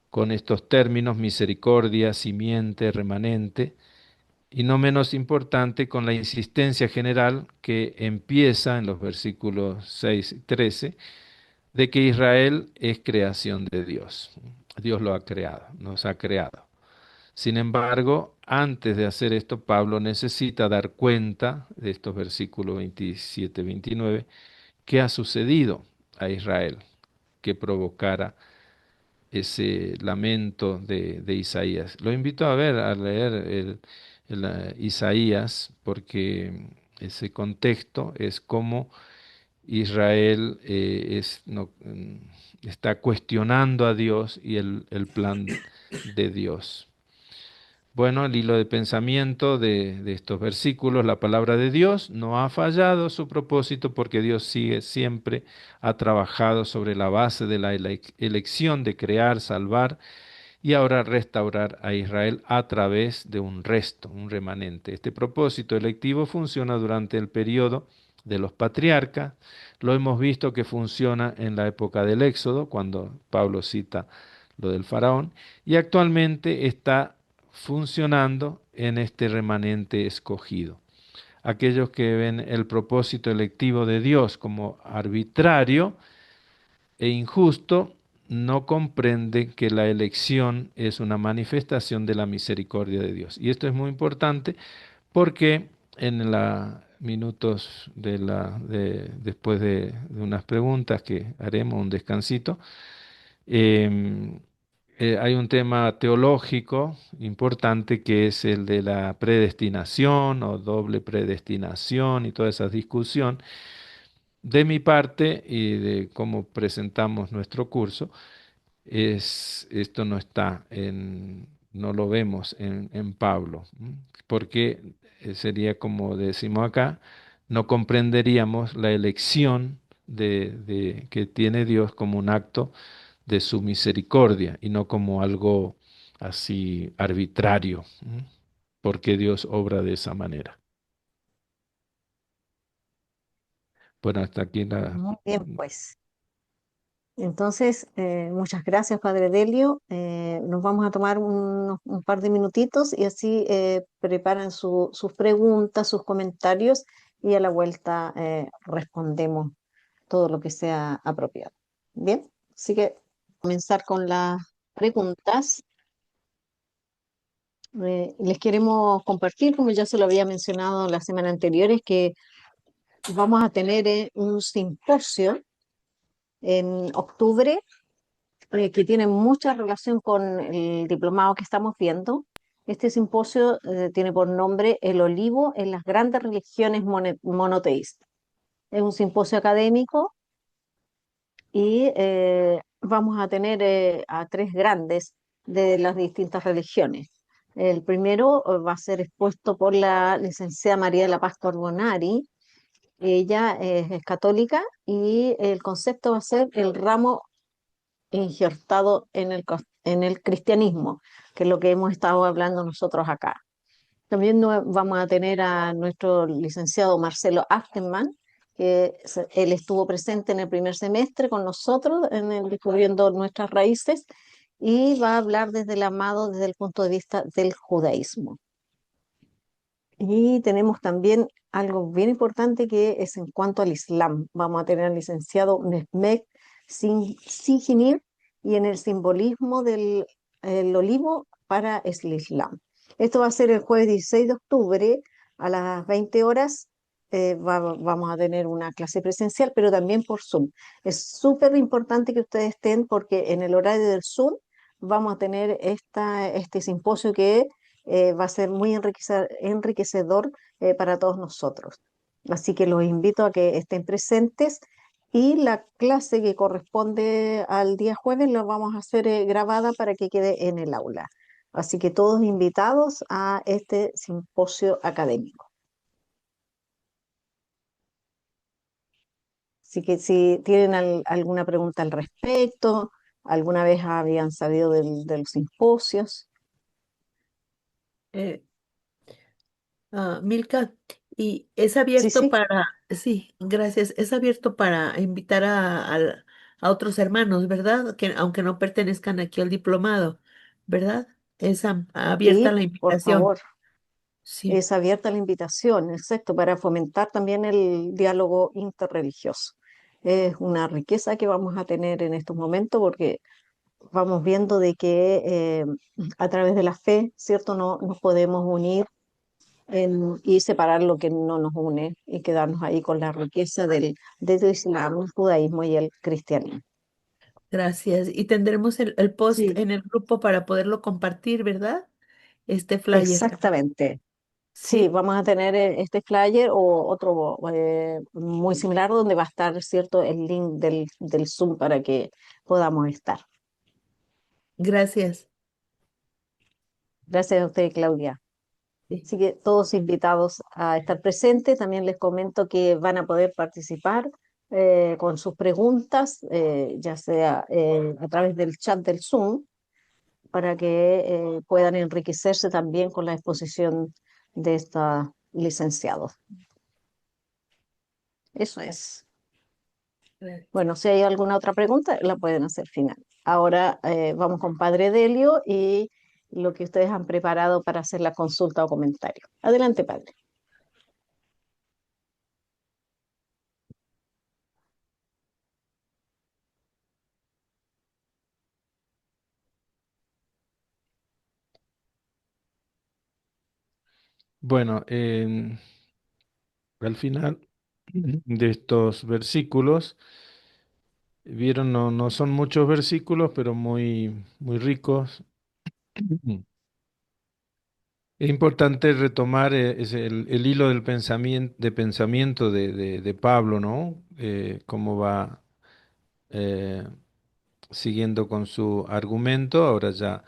con estos términos: misericordia, simiente, remanente, y no menos importante, con la insistencia general que empieza en los versículos 6 y 13, de que Israel es creación de Dios. Dios lo ha creado, nos ha creado. Sin embargo, antes de hacer esto, Pablo necesita dar cuenta de estos versículos 27-29, qué ha sucedido a Israel que provocara ese lamento de Isaías. Lo invito a leer Isaías, porque ese contexto es como Israel está cuestionando a Dios y el plan de Dios. Bueno, el hilo de pensamiento de estos versículos: la palabra de Dios no ha fallado su propósito, porque Dios siempre ha trabajado sobre la base de la elección de crear, salvar y ahora restaurar a Israel a través de un resto, un remanente. Este propósito electivo funciona durante el periodo de los patriarcas. Lo hemos visto que funciona en la época del Éxodo, cuando Pablo cita lo del faraón, y actualmente está funcionando en este remanente escogido. Aquellos que ven el propósito electivo de Dios como arbitrario e injusto, no comprenden que la elección es una manifestación de la misericordia de Dios. Y esto es muy importante porque en los minutos después de unas preguntas que haremos, un descansito, em, hay un tema teológico importante que es el de la predestinación o doble predestinación y toda esa discusión. De mi parte y de cómo presentamos nuestro curso, esto no está no lo vemos en Pablo, porque sería como decimos acá, no comprenderíamos la elección que tiene Dios como un acto de su misericordia y no como algo así arbitrario, porque Dios obra de esa manera. Bueno, hasta aquí la... Muy bien, pues. Entonces, muchas gracias, Padre Delio. Nos vamos a tomar un par de minutitos y así preparan sus preguntas, sus comentarios y a la vuelta respondemos todo lo que sea apropiado. Bien, así que comenzar con las preguntas. Les queremos compartir, como ya se lo había mencionado la semana anterior, es que vamos a tener un simposio en octubre que tiene mucha relación con el diplomado que estamos viendo. Este simposio tiene por nombre El olivo en las grandes religiones monoteístas. Es un simposio académico y vamos a tener a tres grandes de las distintas religiones. El primero va a ser expuesto por la licenciada María de la Paz Carbonari. Ella es católica y el concepto va a ser el ramo injertado en el cristianismo, que es lo que hemos estado hablando nosotros acá. También vamos a tener a nuestro licenciado Marcelo Achterman, que él estuvo presente en el primer semestre con nosotros, Descubriendo Nuestras Raíces, y va a hablar desde el amado, desde el punto de vista del judaísmo. Y tenemos también algo bien importante que es en cuanto al Islam. Vamos a tener al licenciado Mehmet Singinir y en el simbolismo del el olivo para el Islam. Esto va a ser el jueves 16 de octubre a las 20 horas. Vamos a tener una clase presencial, pero también por Zoom. Es súper importante que ustedes estén porque en el horario del Zoom vamos a tener este simposio que va a ser muy enriquecedor para todos nosotros. Así que los invito a que estén presentes y la clase que corresponde al día jueves la vamos a hacer grabada para que quede en el aula. Así que todos invitados a este simposio académico. Así que si tienen alguna pregunta al respecto, alguna vez habían sabido de los simposios. Eh, Milka, y es Sí, abierto sí, para, sí, gracias, es abierto para invitar a otros hermanos, ¿verdad? Que aunque no pertenezcan aquí al diplomado, ¿verdad? Es abierta sí, la por invitación. favor. Sí, Es abierta la invitación, exacto, para fomentar también el diálogo interreligioso. Es una riqueza que vamos a tener en estos momentos porque vamos viendo de que a través de la fe, ¿cierto? No nos podemos unir y separar lo que no nos une y quedarnos ahí con la riqueza del Islam, el judaísmo y el cristianismo. gracias. Y tendremos el post Sí, en el grupo para poderlo compartir, ¿verdad? Este flyer también. exactamente. Sí, Sí, vamos a tener este flyer o otro muy similar donde va a estar, ¿cierto?, el link del Zoom para que podamos estar. gracias. Gracias a usted, Claudia. Sí. Así que todos invitados a estar presentes. También les comento que van a poder participar con sus preguntas, ya sea a través del chat del Zoom, para que puedan enriquecerse también con la exposición de estos licenciados. Eso es. Gracias. Bueno, si hay alguna otra pregunta, la pueden hacer final. Ahora vamos con Padre Delio y lo que ustedes han preparado para hacer la consulta o comentario. Adelante, Padre. Bueno, al final de estos versículos, vieron, no son muchos versículos, pero muy ricos. Es importante retomar es el hilo del pensamiento de Pablo, ¿no? Cómo va eh, siguiendo con su argumento. Ahora ya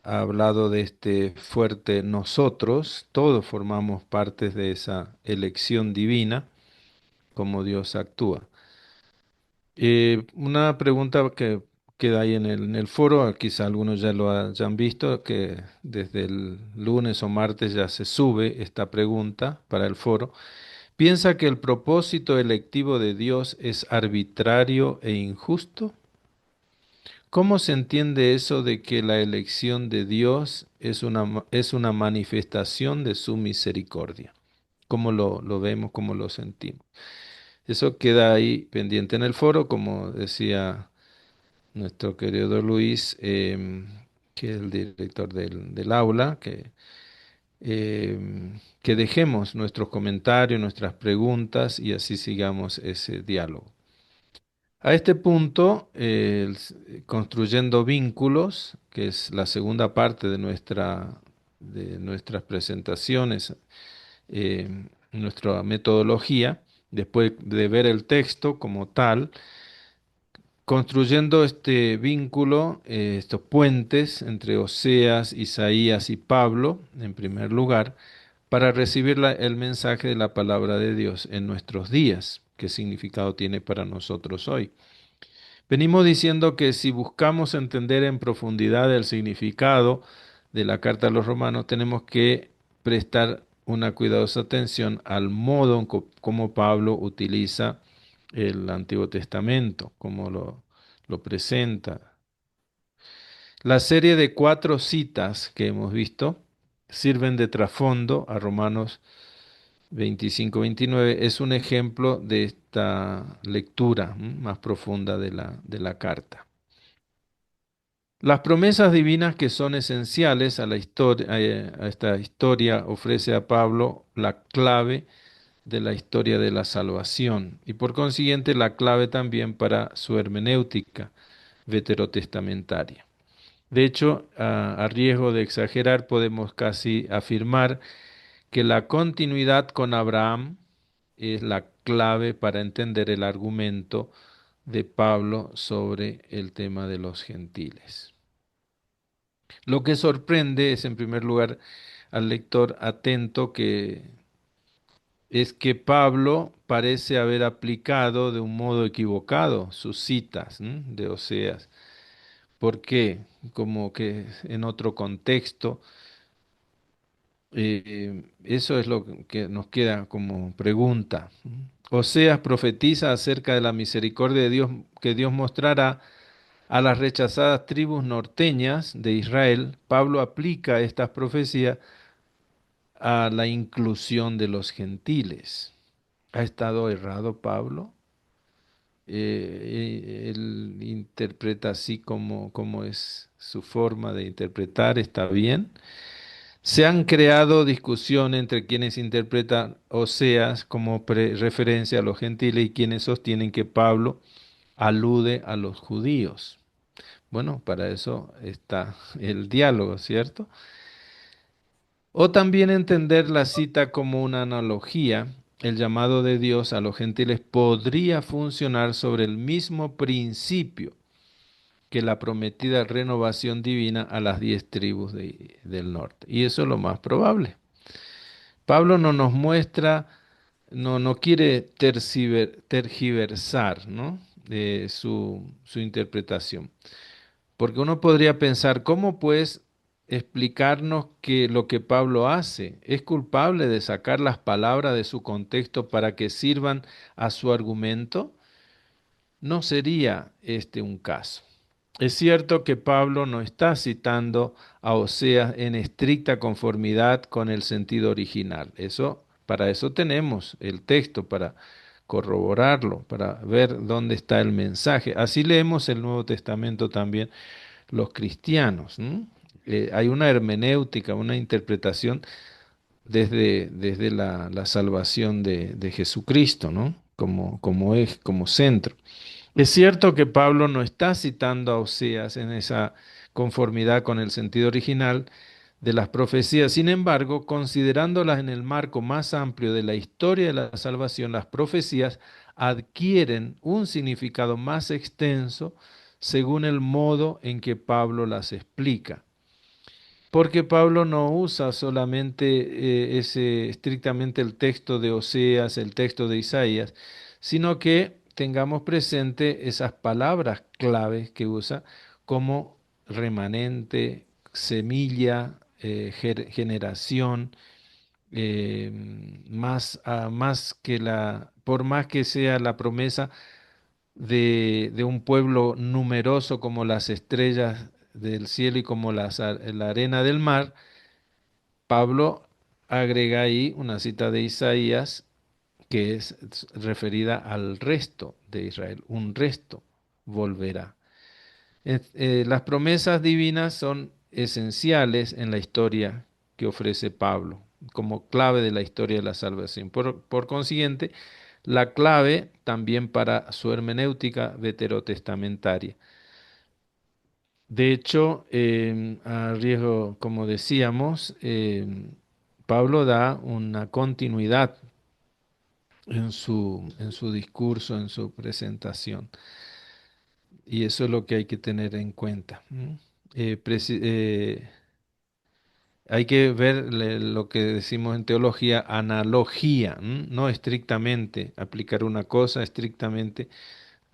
ha hablado de este fuerte nosotros, todos formamos partes de esa elección divina, cómo Dios actúa. Una pregunta que queda ahí en el foro, quizá algunos ya lo hayan visto, que desde el lunes o martes ya se sube esta pregunta para el foro. ¿Piensa que el propósito electivo de Dios es arbitrario e injusto? ¿Cómo se entiende eso de que la elección de Dios es una manifestación de su misericordia? ¿Cómo lo vemos, cómo lo sentimos? Eso queda ahí pendiente en el foro, como decía nuestro querido Luis, que es el director del aula, que dejemos nuestros comentarios, nuestras preguntas y así sigamos ese diálogo. A este punto, construyendo vínculos, que es la segunda parte de nuestras presentaciones, nuestra metodología, después de ver el texto como tal, construyendo este vínculo, estos puentes entre Oseas, Isaías y Pablo, en primer lugar, para recibir el mensaje de la palabra de Dios en nuestros días. ¿Qué significado tiene para nosotros hoy? Venimos diciendo que si buscamos entender en profundidad el significado de la carta a los romanos, tenemos que prestar una cuidadosa atención al modo en como Pablo utiliza el Antiguo Testamento, cómo lo presenta. La serie de 4 citas que hemos visto sirven de trasfondo a Romanos 25-29. Es un ejemplo de esta lectura más profunda de la carta. Las promesas divinas que son esenciales a la historia, a esta historia ofrece a Pablo la clave de la historia de la salvación y por consiguiente la clave también para su hermenéutica veterotestamentaria. De hecho, a riesgo de exagerar, podemos casi afirmar que la continuidad con Abraham es la clave para entender el argumento de Pablo sobre el tema de los gentiles. Lo que sorprende es, en primer lugar, al lector atento que es que Pablo parece haber aplicado de un modo equivocado sus citas de Oseas. ¿Por qué? Como que en otro contexto. Eso es lo que nos queda como pregunta. Oseas profetiza acerca de la misericordia de Dios que Dios mostrará a las rechazadas tribus norteñas de Israel. Pablo aplica estas profecías a la inclusión de los gentiles. ¿Ha estado errado Pablo? Él interpreta así como es su forma de interpretar, ¿está bien? Se han creado discusiones entre quienes interpretan Oseas como referencia a los gentiles y quienes sostienen que Pablo alude a los judíos. Bueno, para eso está el diálogo, ¿cierto? O también entender la cita como una analogía. El llamado de Dios a los gentiles podría funcionar sobre el mismo principio que la prometida renovación divina a las 10 tribus del norte. Y eso es lo más probable. Pablo no nos muestra, no quiere tergiversar, ¿no? Su interpretación. Porque uno podría pensar, ¿cómo pues explicarnos que lo que Pablo hace es culpable de sacar las palabras de su contexto para que sirvan a su argumento? no sería este un caso. Es cierto que Pablo no está citando a Oseas en estricta conformidad con el sentido original. Para eso tenemos el texto, para corroborarlo, para ver dónde está el mensaje. Así leemos el Nuevo Testamento también los cristianos. Hay una hermenéutica, una interpretación desde la salvación de Jesucristo, ¿no? Como centro. Es cierto que Pablo no está citando a Oseas en esa conformidad con el sentido original de las profecías. Sin embargo, considerándolas en el marco más amplio de la historia de la salvación, las profecías adquieren un significado más extenso según el modo en que Pablo las explica. Porque Pablo no usa solamente estrictamente el texto de Oseas, el texto de Isaías, sino que tengamos presente esas palabras claves que usa como remanente, semilla, generación, más que por más que sea la promesa de un pueblo numeroso como las estrellas del cielo y como la arena del mar, Pablo agrega ahí una cita de Isaías que es referida al resto de Israel. Un resto volverá. Las promesas divinas son esenciales en la historia que ofrece Pablo, como clave de la historia de la salvación. Por consiguiente, la clave también para su hermenéutica veterotestamentaria. De hecho, a riesgo, como decíamos, Pablo da una continuidad en su discurso, en su presentación. Y eso es lo que hay que tener en cuenta. Hay que ver lo que decimos en teología, analogía, no estrictamente aplicar una cosa estrictamente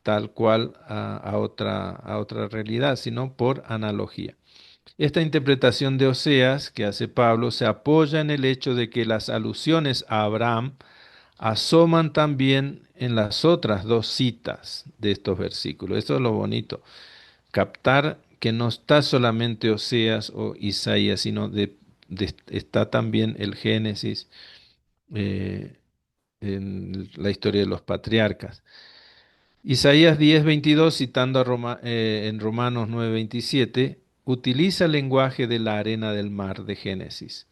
tal cual a otra realidad, sino por analogía. Esta interpretación de Oseas que hace Pablo se apoya en el hecho de que las alusiones a Abraham asoman también en las otras dos citas de estos versículos. Esto es lo bonito, captar que no está solamente Oseas o Isaías, sino está también el Génesis, eh, en la historia de los patriarcas. Isaías 10:22, citando en Romanos 9:27, utiliza el lenguaje de la arena del mar de Génesis,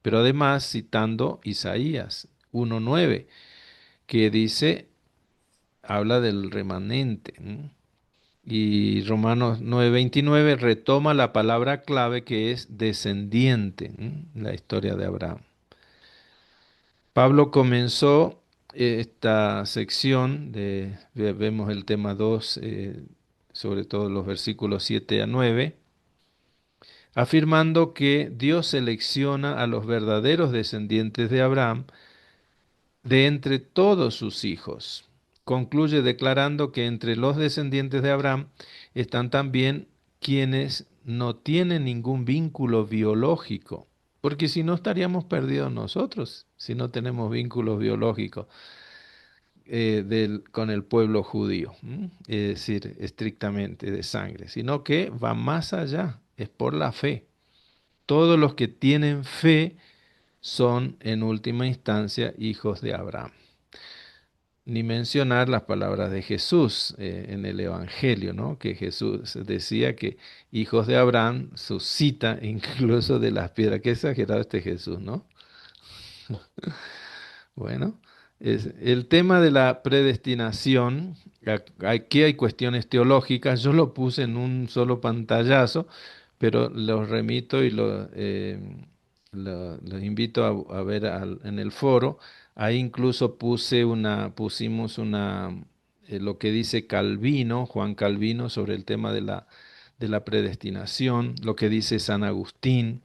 pero además citando Isaías 1:9, que habla del remanente. Y Romanos 9:29 retoma la palabra clave que es descendiente, en la historia de Abraham. Pablo comenzó esta sección vemos el tema 2, sobre todo los versículos 7 a 9, afirmando que Dios selecciona a los verdaderos descendientes de Abraham de entre todos sus hijos. Concluye declarando que entre los descendientes de Abraham están también quienes no tienen ningún vínculo biológico, porque si no estaríamos perdidos nosotros, si no tenemos vínculos biológicos con el pueblo judío, es decir, estrictamente de sangre, sino que va más allá, es por la fe. Todos los que tienen fe son en última instancia hijos de Abraham. Ni mencionar las palabras de Jesús en el Evangelio, ¿no? Que Jesús decía que hijos de Abraham suscita incluso de las piedras. Qué exagerado este Jesús, ¿no? Bueno, el tema de la predestinación, aquí hay cuestiones teológicas, yo lo puse en un solo pantallazo, pero los remito y los invito a ver en el foro. Ahí incluso pusimos lo que dice Calvino, Juan Calvino, sobre el tema de la predestinación, lo que dice San Agustín.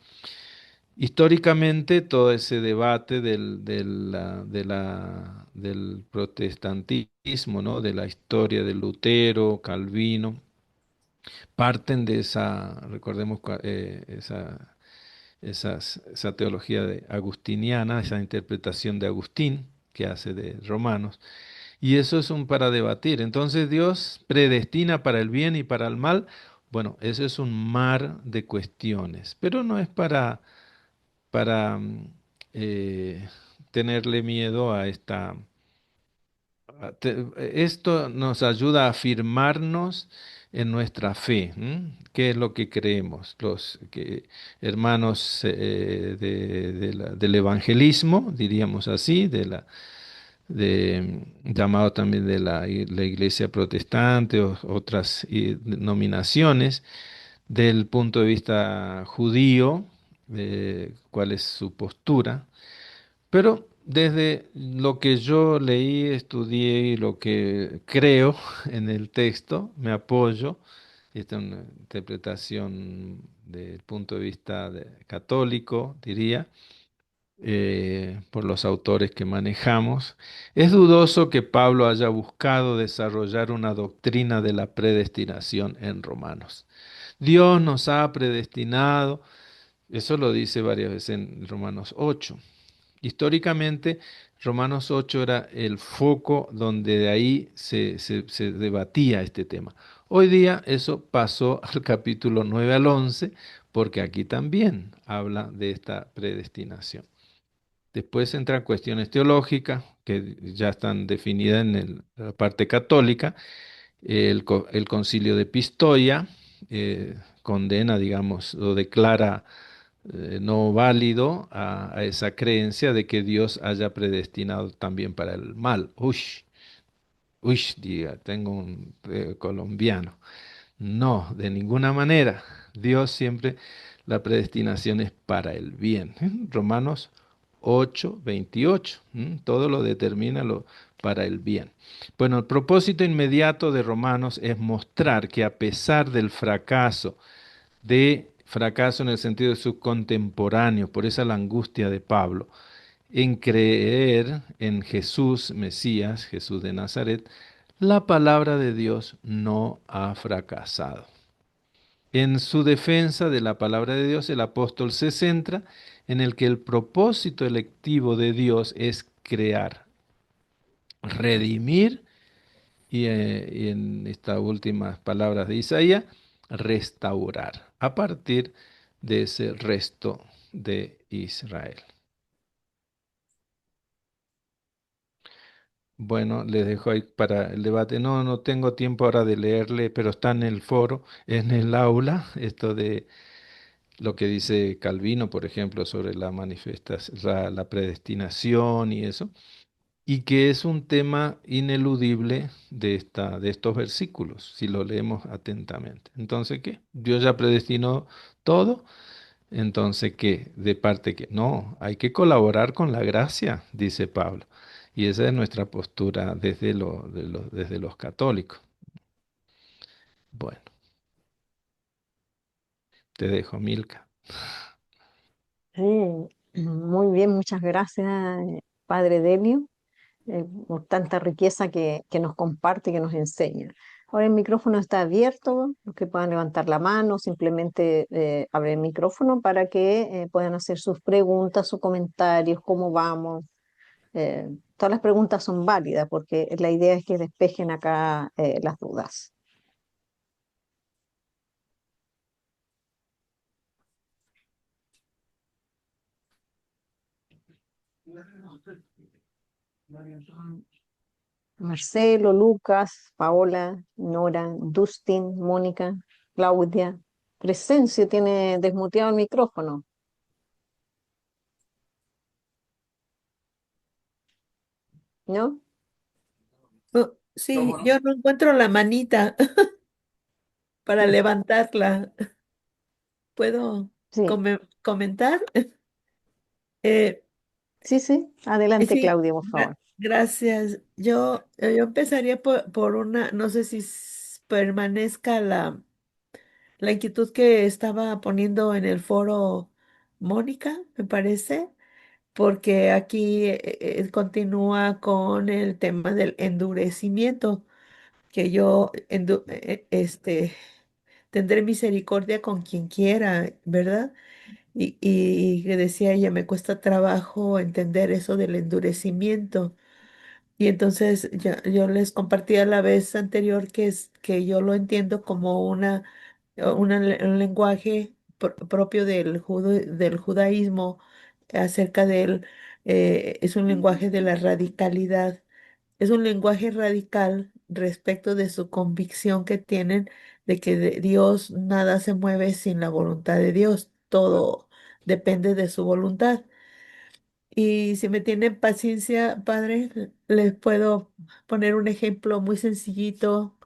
Históricamente, todo ese debate del protestantismo, ¿no? De la historia de Lutero, Calvino, parten de recordemos, esa teología agustiniana, esa interpretación de Agustín que hace de Romanos, Y eso es un para debatir. Entonces Dios predestina para el bien y para el mal. Bueno, eso es un mar de cuestiones, pero no es para eh, tenerle miedo a esta. Esto nos ayuda a afirmarnos en nuestra fe. ¿Qué es lo que creemos? Los hermanos del evangelismo, diríamos así, llamado también de la iglesia protestante o otras denominaciones, del punto de vista judío, cuál es su postura. Pero desde lo que yo leí, estudié y lo que creo en el texto, me apoyo. Esta es una interpretación del punto de vista católico, diría, por los autores que manejamos. Es dudoso que Pablo haya buscado desarrollar una doctrina de la predestinación en Romanos. Dios nos ha predestinado, eso lo dice varias veces en Romanos 8. Históricamente, Romanos 8 era el foco donde de ahí se debatía este tema. Hoy día eso pasó al capítulo 9 al 11, porque aquí también habla de esta predestinación. Después entran cuestiones teológicas que ya están definidas en la parte católica. El concilio de Pistoia condena, digamos, o declara no válido a esa creencia de que Dios haya predestinado también para el mal. Uy, uy, diga, tengo un colombiano. No, de ninguna manera. Dios siempre, la predestinación es para el bien. Romanos 8:28. Todo lo determina para el bien. Bueno, el propósito inmediato de Romanos es mostrar que a pesar del fracaso en el sentido de sus contemporáneos, por esa la angustia de Pablo, en creer en Jesús, Mesías, Jesús de Nazaret, la palabra de Dios no ha fracasado. En su defensa de la palabra de Dios, el apóstol se centra en el que el propósito electivo de Dios es crear, redimir y en estas últimas palabras de Isaías, restaurar a partir de ese resto de Israel. Bueno, les dejo ahí para el debate. No, no tengo tiempo ahora de leerle, pero está en el foro, en el aula, esto de lo que dice Calvino, por ejemplo, sobre la manifestación, la predestinación y eso, y que es un tema ineludible de estos versículos, si lo leemos atentamente. Entonces, ¿qué? Dios ya predestinó todo, entonces, ¿qué? De parte que no, hay que colaborar con la gracia, dice Pablo. Y esa es nuestra postura desde los católicos. Bueno, te dejo, Milka. Sí, muy bien, muchas gracias, Padre Delio, por tanta riqueza que nos comparte, que nos enseña. Ahora el micrófono está abierto, los que puedan levantar la mano, simplemente abre el micrófono para que puedan hacer sus preguntas, sus comentarios, cómo vamos. Todas las preguntas son válidas porque la idea es que despejen acá las dudas. Marcelo, Lucas, Paola, Nora, Dustin, Mónica, Claudia. Presencio tiene desmuteado el micrófono, ¿no? Oh, sí, yo no encuentro la manita para levantarla. ¿Puedo Sí, comentar? Eh, sí, sí. Adelante, sí, Claudia, por favor. gracias. Yo empezaría por una, no sé si permanezca la inquietud que estaba poniendo en el foro Mónica, me parece, porque aquí continúa con el tema del endurecimiento, que tendré misericordia con quien quiera, ¿verdad? Y que decía ella, me cuesta trabajo entender eso del endurecimiento. Y entonces yo les compartí a la vez anterior que yo lo entiendo como un lenguaje propio del judaísmo acerca de él. Es un lenguaje de la radicalidad. Es un lenguaje radical respecto de su convicción que tienen de que de Dios nada se mueve sin la voluntad de Dios. Todo depende de su voluntad. Y si me tienen paciencia, padre, les puedo poner un ejemplo muy sencillito,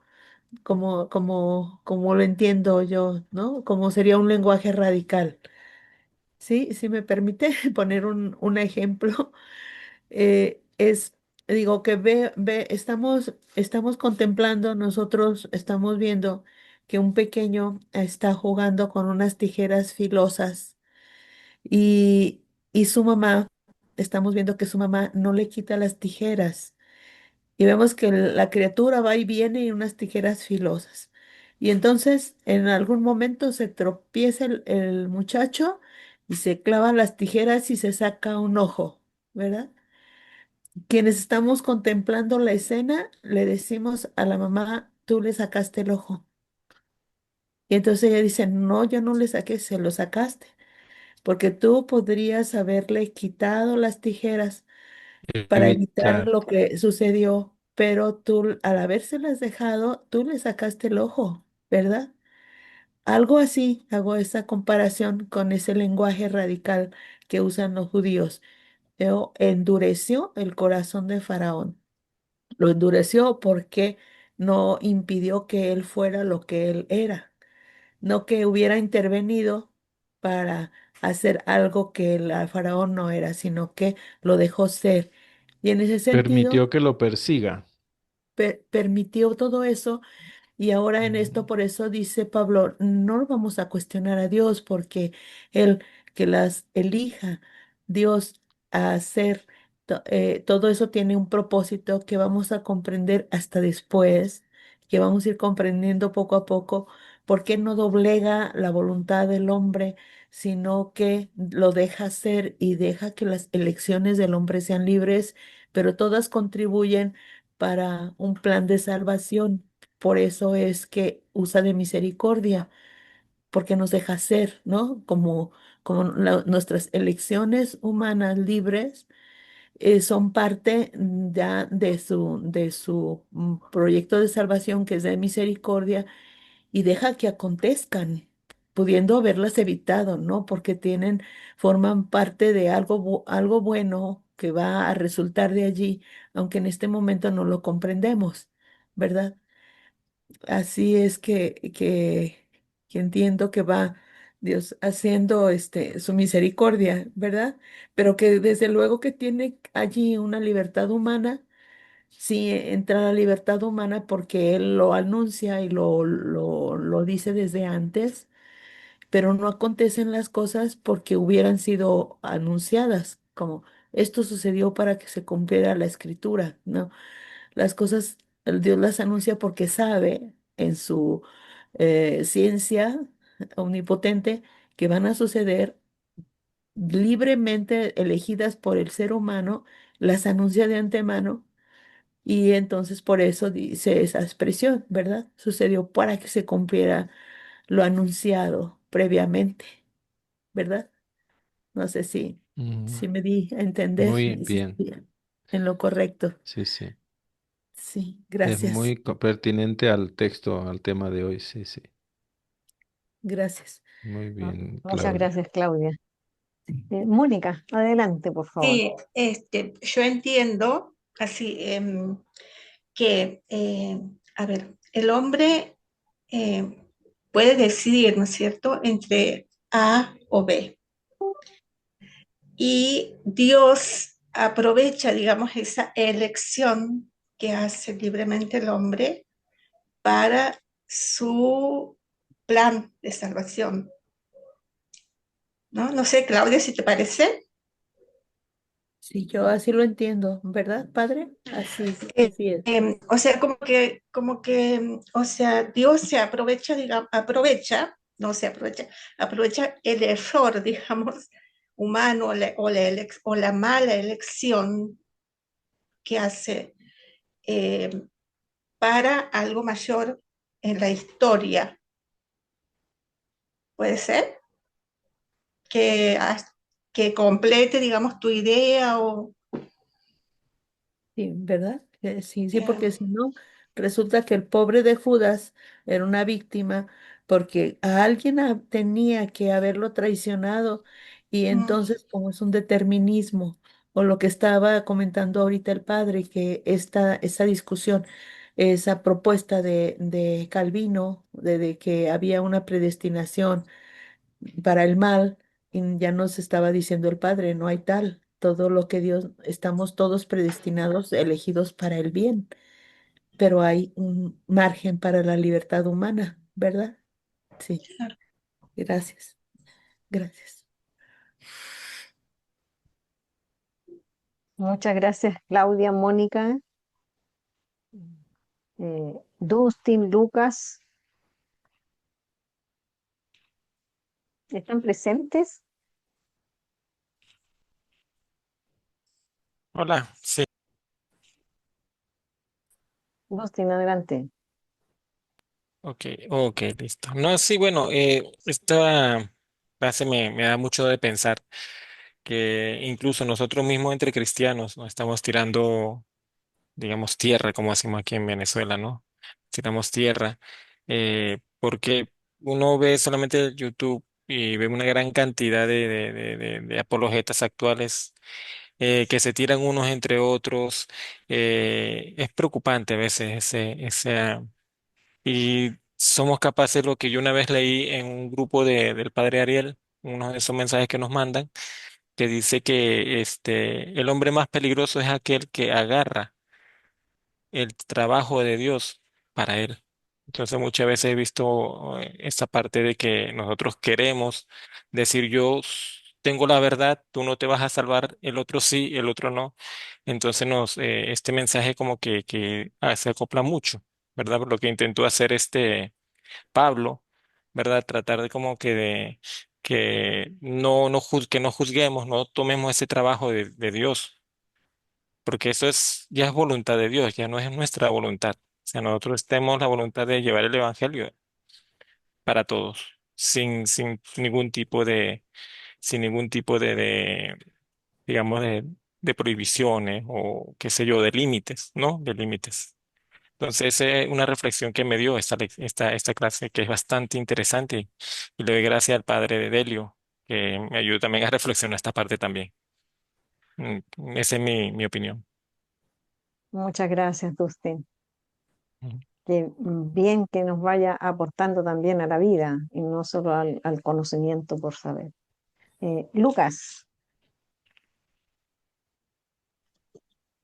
como lo entiendo yo, ¿no? Como sería un lenguaje radical. Sí, si me permite poner un ejemplo, es, digo que estamos contemplando, nosotros estamos viendo que un pequeño está jugando con unas tijeras filosas y, y su mamá, estamos viendo que su mamá no le quita las tijeras. Y vemos que la criatura va y viene y unas tijeras filosas. Y entonces en algún momento se tropieza el muchacho y se clavan las tijeras y se saca un ojo, ¿verdad? Quienes estamos contemplando la escena, le decimos a la mamá, tú le sacaste el ojo. Y entonces ella dice, no, yo no le saqué, se lo sacaste, porque tú podrías haberle quitado las tijeras para evitar Evitar. lo que sucedió, pero tú, al habérselas dejado, tú le sacaste el ojo, ¿verdad? Algo así, hago esa comparación con ese lenguaje radical que usan los judíos. Endureció el corazón de Faraón. Lo endureció porque no impidió que él fuera lo que él era, no que hubiera intervenido para hacer algo que el Faraón no era, sino que lo dejó ser. Y en ese sentido, Permitió que lo persiga. permitió todo eso y ahora en esto, por eso dice Pablo, no vamos a cuestionar a Dios porque Él que las elija, Dios a hacer, todo eso tiene un propósito que vamos a comprender hasta después, que vamos a ir comprendiendo poco a poco, porque no doblega la voluntad del hombre, sino que lo deja ser y deja que las elecciones del hombre sean libres, pero todas contribuyen para un plan de salvación. Por eso es que usa de misericordia, porque nos deja ser, ¿no? Como nuestras elecciones humanas libres son parte ya de su proyecto de salvación que es de misericordia y deja que acontezcan, pudiendo haberlas evitado, ¿no? Porque forman parte de algo bueno que va a resultar de allí, aunque en este momento no lo comprendemos, ¿verdad? Así es que entiendo que va Dios haciendo su misericordia, ¿verdad? Pero que desde luego que tiene allí una libertad humana, sí entra la libertad humana porque Él lo anuncia y lo dice desde antes, pero no acontecen las cosas porque hubieran sido anunciadas, como esto sucedió para que se cumpliera la escritura, ¿no? Las cosas, el Dios las anuncia porque sabe en su ciencia omnipotente que van a suceder libremente elegidas por el ser humano, las anuncia de antemano y entonces por eso dice esa expresión, ¿verdad? Sucedió para que se cumpliera lo anunciado previamente, ¿verdad? No sé Mm, si me di a entender Muy y si bien. estoy en lo correcto. Sí, sí. Sí, Es gracias, muy pertinente al texto, al tema de hoy. Sí, sí. gracias. Muy Ah, bien, muchas Claudia. gracias, Claudia. Mónica, adelante, por favor. Sí, yo entiendo así que, a ver, el hombre eh, puede decidir, ¿no es cierto?, entre A o B. Y Dios aprovecha, digamos, esa elección que hace libremente el hombre para su plan de salvación, ¿no? No sé, Claudia, si te parece. Sí, yo así lo entiendo, ¿verdad, padre? Eh, Así es. o sea, o sea, Dios se aprovecha, digamos, no se aprovecha, aprovecha el error, digamos, humano o la mala elección que hace para algo mayor en la historia. ¿Puede ser? Que, que complete, digamos, tu idea o... Sí, ¿verdad? Sí, sí, eh, porque si no, resulta que el pobre de Judas era una víctima porque a alguien tenía que haberlo traicionado y mm, entonces como es un determinismo o lo que estaba comentando ahorita el padre, que esta discusión, esa propuesta de Calvino, de que había una predestinación para el mal, y ya nos estaba diciendo el Padre, no hay tal, todo lo que Dios, estamos todos predestinados, elegidos para el bien, pero hay un margen para la libertad humana, ¿verdad? Sí, gracias, gracias. Muchas gracias, Claudia, Mónica, Dustin, Lucas. ¿Están presentes? Hola, sí, Dustin, adelante. ok, ok, listo. No, sí, bueno, esta frase me da mucho de pensar que incluso nosotros mismos entre cristianos nos estamos tirando, digamos, tierra, como hacemos aquí en Venezuela, ¿no? Tiramos tierra, porque uno ve solamente YouTube y ve una gran cantidad de apologetas actuales que se tiran unos entre otros. Es preocupante a veces ese. Y somos capaces, lo que yo una vez leí en un grupo del padre Ariel, uno de esos mensajes que nos mandan, que dice que el hombre más peligroso es aquel que agarra el trabajo de Dios para él. Entonces muchas veces he visto esta parte de que nosotros queremos decir tengo la verdad, tú no te vas a salvar, el otro sí, el otro no. Entonces este mensaje como que se acopla mucho, ¿verdad? Por lo que intentó hacer Pablo, ¿verdad? Tratar de como que que no juzguemos, no tomemos ese trabajo de Dios, porque eso ya es voluntad de Dios, ya no es nuestra voluntad. O sea, nosotros tenemos la voluntad de llevar el evangelio para todos, sin ningún tipo sin ningún tipo digamos, de prohibiciones o qué sé yo, de límites, ¿no? De límites. Entonces, es una reflexión que me dio esta clase, que es bastante interesante, y le doy gracias al padre de Delio, que me ayudó también a reflexionar esta parte también. Esa es mi opinión. Muchas gracias, Dustin. Ujú. Que bien que nos vaya aportando también a la vida y no solo al conocimiento por saber. Lucas,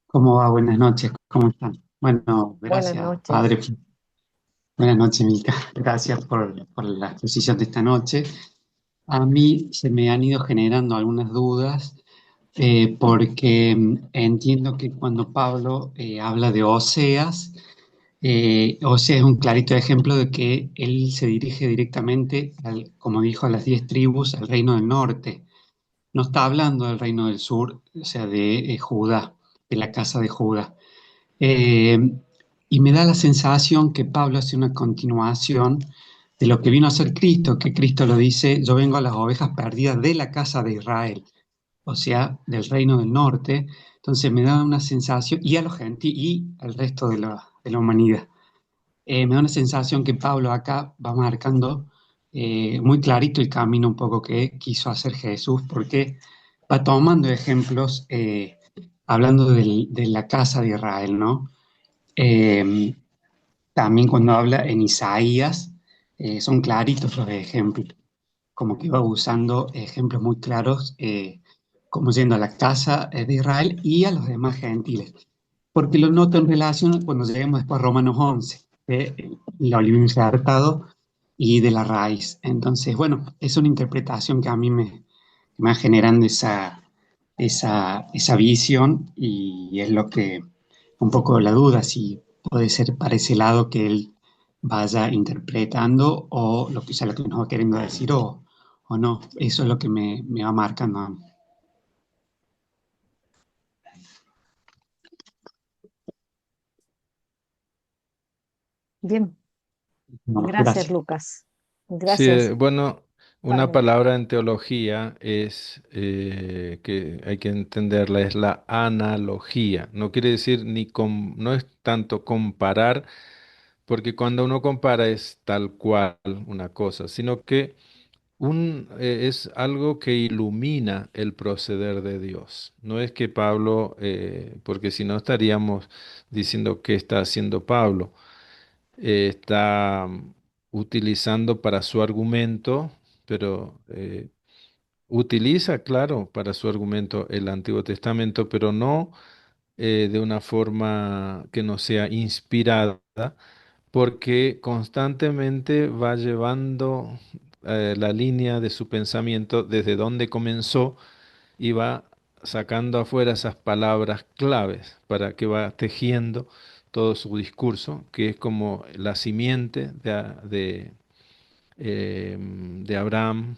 ¿Cómo va? Buenas noches, ¿cómo están? Bueno, buenas gracias, noches. padre. Buenas noches, Milka. Gracias por la exposición de esta noche. A mí se me han ido generando algunas dudas porque entiendo que cuando Pablo habla de Oseas, Oseas es un clarito ejemplo de que él se dirige directamente, como dijo, a las 10 tribus, al reino del norte. No está hablando del reino del sur, o sea, de Judá, de la casa de Judá. Eh, y me da la sensación que Pablo hace una continuación de lo que vino a ser Cristo, que Cristo lo dice, yo vengo a las ovejas perdidas de la casa de Israel, o sea, del reino del norte. Entonces me da una sensación, y a los gentiles y al resto de la humanidad. Me da una sensación que Pablo acá va marcando muy clarito el camino un poco que quiso hacer Jesús, porque va tomando ejemplos, hablando de la casa de Israel, ¿no? Eh, También cuando habla en Isaías, son claritos los ejemplos, como que va usando ejemplos muy claros, como yendo a la casa de Israel y a los demás gentiles. Porque lo noto en relación cuando lleguemos después a Romanos 11, de la olivo injertado y de la raíz. Entonces, bueno, es una interpretación que a mí me va generando esa visión y es lo que un poco la duda, si puede ser para ese lado que él vaya interpretando o lo que sea lo que nos va queriendo decir o no. Eso es lo que me va marcando a mí. Bien, Bueno, gracias, gracias. Lucas. Sí, Gracias. bueno, una Pablo. palabra en teología es que hay que entenderla, es la analogía. No quiere decir no es tanto comparar, porque cuando uno compara es tal cual una cosa, sino que es algo que ilumina el proceder de Dios. No es que Pablo, porque si no estaríamos diciendo qué está haciendo Pablo, está utilizando para su argumento, pero utiliza, claro, para su argumento el Antiguo Testamento, pero no de una forma que no sea inspirada, porque constantemente va llevando la línea de su pensamiento desde donde comenzó y va sacando afuera esas palabras claves para que va tejiendo todo su discurso, que es como la simiente de Abraham,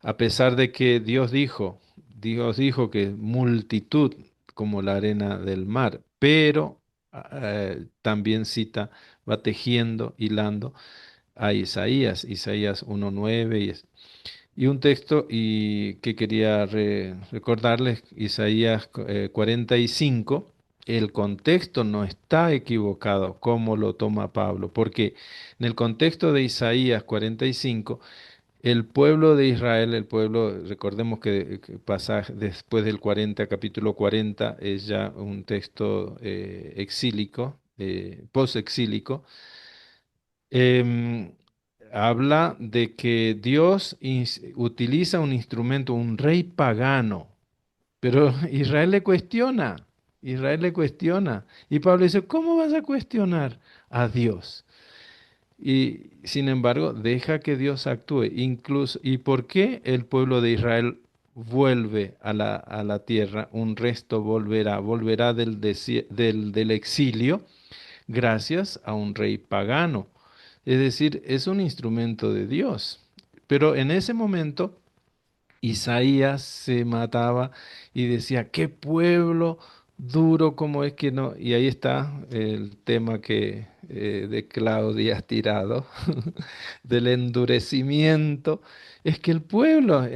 a pesar de que Dios dijo que multitud como la arena del mar, pero también cita, va tejiendo, hilando a Isaías 1:9 y un texto que quería recordarles, Isaías 45. El contexto no está equivocado como lo toma Pablo, porque en el contexto de Isaías 45, el pueblo de Israel, recordemos que pasa después del 40, capítulo 40, es ya un texto exílico, post-exílico, em, habla de que Dios utiliza un instrumento, un rey pagano, pero Israel le cuestiona, y Pablo dice, ¿cómo vas a cuestionar a Dios? Y sin embargo, deja que Dios actúe. Incluso, ¿y por qué el pueblo de Israel vuelve a la tierra? Un resto volverá del exilio gracias a un rey pagano. Es decir, es un instrumento de Dios. Pero en ese momento Isaías se mataba y decía, qué pueblo duro como es que no. Y ahí está el tema de Claudia has tirado, del endurecimiento. Es que el pueblo,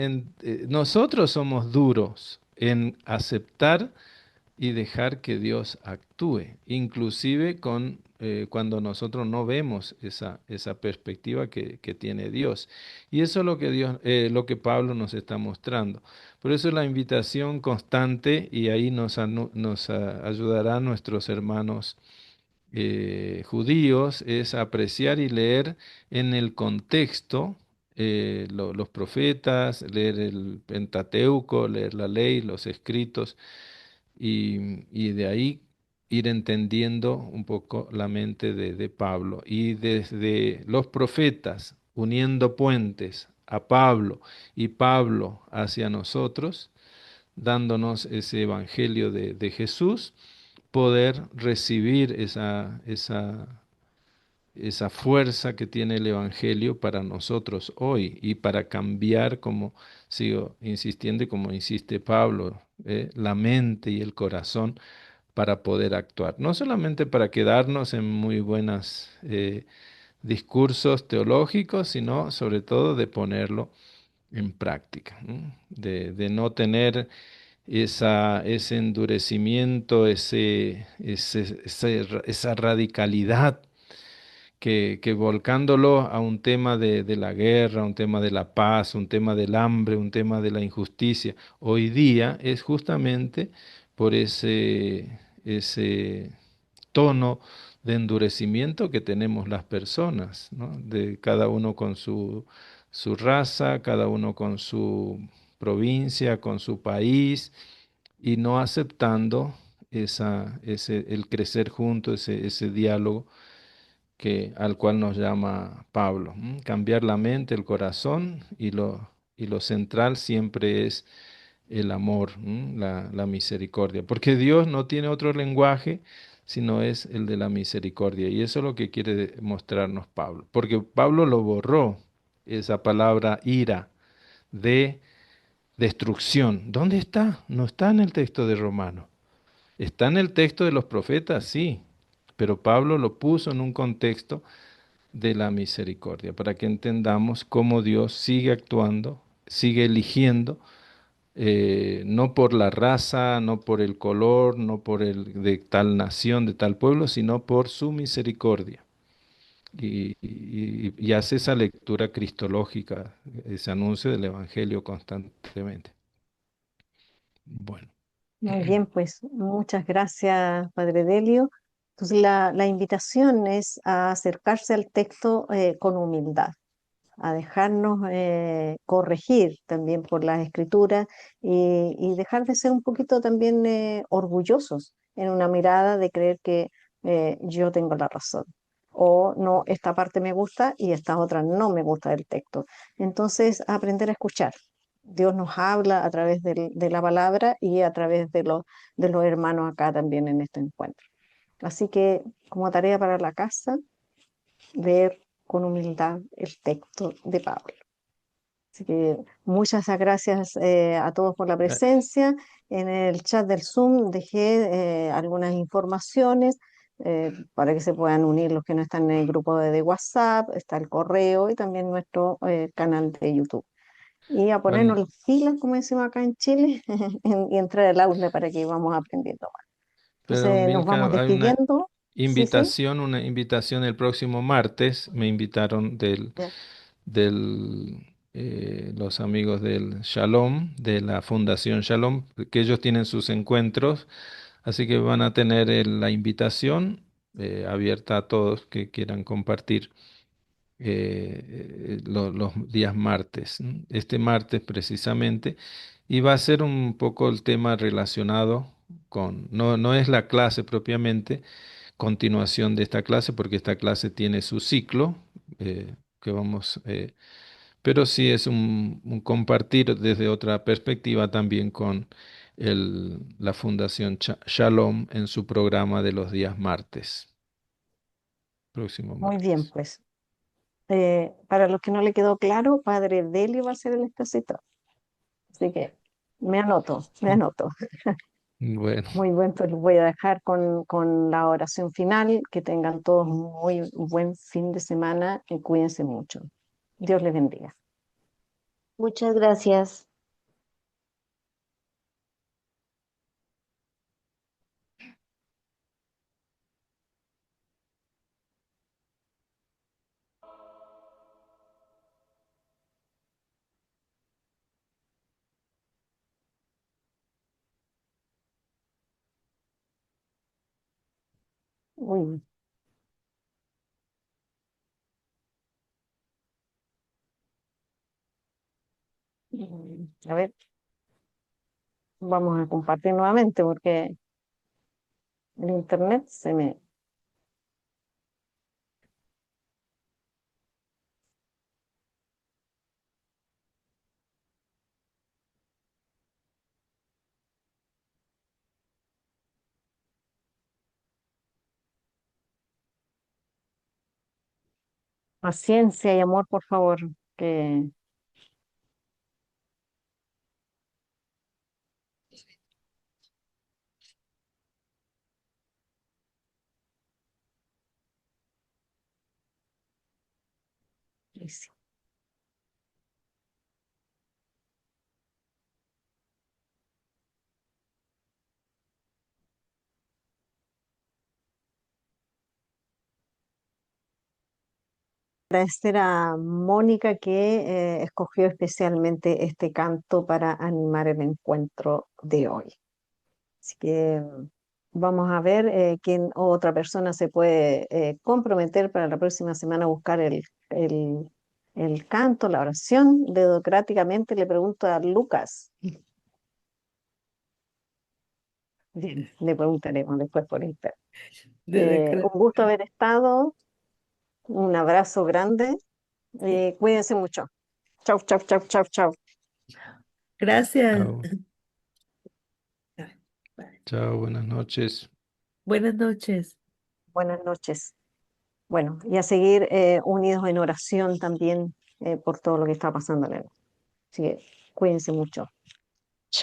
nosotros somos duros en aceptar y dejar que Dios actúe, inclusive cuando nosotros no vemos esa perspectiva que tiene Dios. Y eso es lo que Pablo nos está mostrando. Por eso la invitación constante, y ahí ayudará a nuestros hermanos judíos, es apreciar y leer en el contexto. Los profetas, leer el Pentateuco, leer la ley, los escritos, y de ahí ir entendiendo un poco la mente de Pablo. Y desde los profetas, uniendo puentes a Pablo y Pablo hacia nosotros, dándonos ese evangelio de Jesús, poder recibir esa fuerza que tiene el Evangelio para nosotros hoy y para cambiar, como sigo insistiendo y como insiste Pablo, la mente y el corazón para poder actuar. No solamente para quedarnos en muy buenos discursos teológicos, sino sobre todo de ponerlo en práctica, ¿no? De no tener ese endurecimiento, esa radicalidad que volcándolo a un tema de la guerra, un tema de la paz, un tema del hambre, un tema de la injusticia, hoy día es justamente por ese tono de endurecimiento que tenemos las personas, ¿no? De cada uno con su raza, cada uno con su provincia, con su país, y no aceptando el crecer juntos, ese diálogo al cual nos llama Pablo. Cambiar la mente, el corazón, y lo central siempre es el amor, la misericordia, porque Dios no tiene otro lenguaje sino es el de la misericordia, y eso es lo que quiere mostrarnos Pablo, porque Pablo lo borró, esa palabra ira, de destrucción. ¿Dónde está? No está en el texto de Romanos. ¿Está en el texto de los profetas? Sí, pero Pablo lo puso en un contexto de la misericordia, para que entendamos cómo Dios sigue actuando, sigue eligiendo, no por la raza, no por el color, no por el de tal nación, de tal pueblo, sino por su misericordia. Y hace esa lectura cristológica, ese anuncio del Evangelio constantemente. Bueno, Muy bien, pues muchas gracias, Padre Delio. Entonces, la invitación es a acercarse al texto con humildad, a dejarnos corregir también por las escrituras y dejar de ser un poquito también orgullosos en una mirada de creer que yo tengo la razón. O no, esta parte me gusta y esta otra no me gusta del texto. Entonces, aprender a escuchar. Dios nos habla a través de la palabra y a través de los hermanos acá también en este encuentro. Así que como tarea para la casa, leer con humildad el texto de Pablo. Así que muchas gracias a todos por la eh, presencia. En el chat del Zoom dejé algunas informaciones para que se puedan unir los que no están en el grupo de WhatsApp, está el correo y también nuestro canal de YouTube. Y a ponernos bueno, las pilas, como decimos acá en Chile, y entrar al aula para que vamos aprendiendo más. pero Entonces nos Milka, vamos hay despidiendo. Sí, sí. una invitación el próximo martes. Me invitaron Ya. los amigos del Shalom, de la Fundación Shalom, que ellos tienen sus encuentros, así que van a tener la invitación abierta a todos que quieran compartir los días martes, ¿no? Este martes precisamente, y va a ser un poco el tema relacionado con, no es la clase propiamente, continuación de esta clase, porque esta clase tiene su ciclo, que vamos, pero sí es un compartir desde otra perspectiva también con la Fundación Shalom en su programa de los días martes, próximo Muy bien, martes. pues. Para los que no le quedó claro, Padre Delio va a ser el expositor. Así que me anoto, me anoto. Bueno, Muy bien, pues los voy a dejar con la oración final. Que tengan todos un muy buen fin de semana y cuídense mucho. Dios les bendiga. Muchas gracias. Uy, a ver, vamos a compartir nuevamente porque el internet se me... Paciencia y amor, por favor. Que... sí. Agradecer a Mónica que escogió especialmente este canto para animar el encuentro de hoy. Así que vamos a ver quién otra persona se puede comprometer para la próxima semana a buscar el canto, la oración. Dedocráticamente le pregunto a Lucas. Bien, le preguntaremos después por internet. Desde que- Un gusto haber estado. Un abrazo grande. Cuídense mucho. Chau, chau, chau, chau, chau. Gracias. chao, Ay, bye. chao, buenas noches. Buenas noches. Buenas noches. Bueno, y a seguir unidos en oración también por todo lo que está pasando en el mundo. Así que cuídense mucho.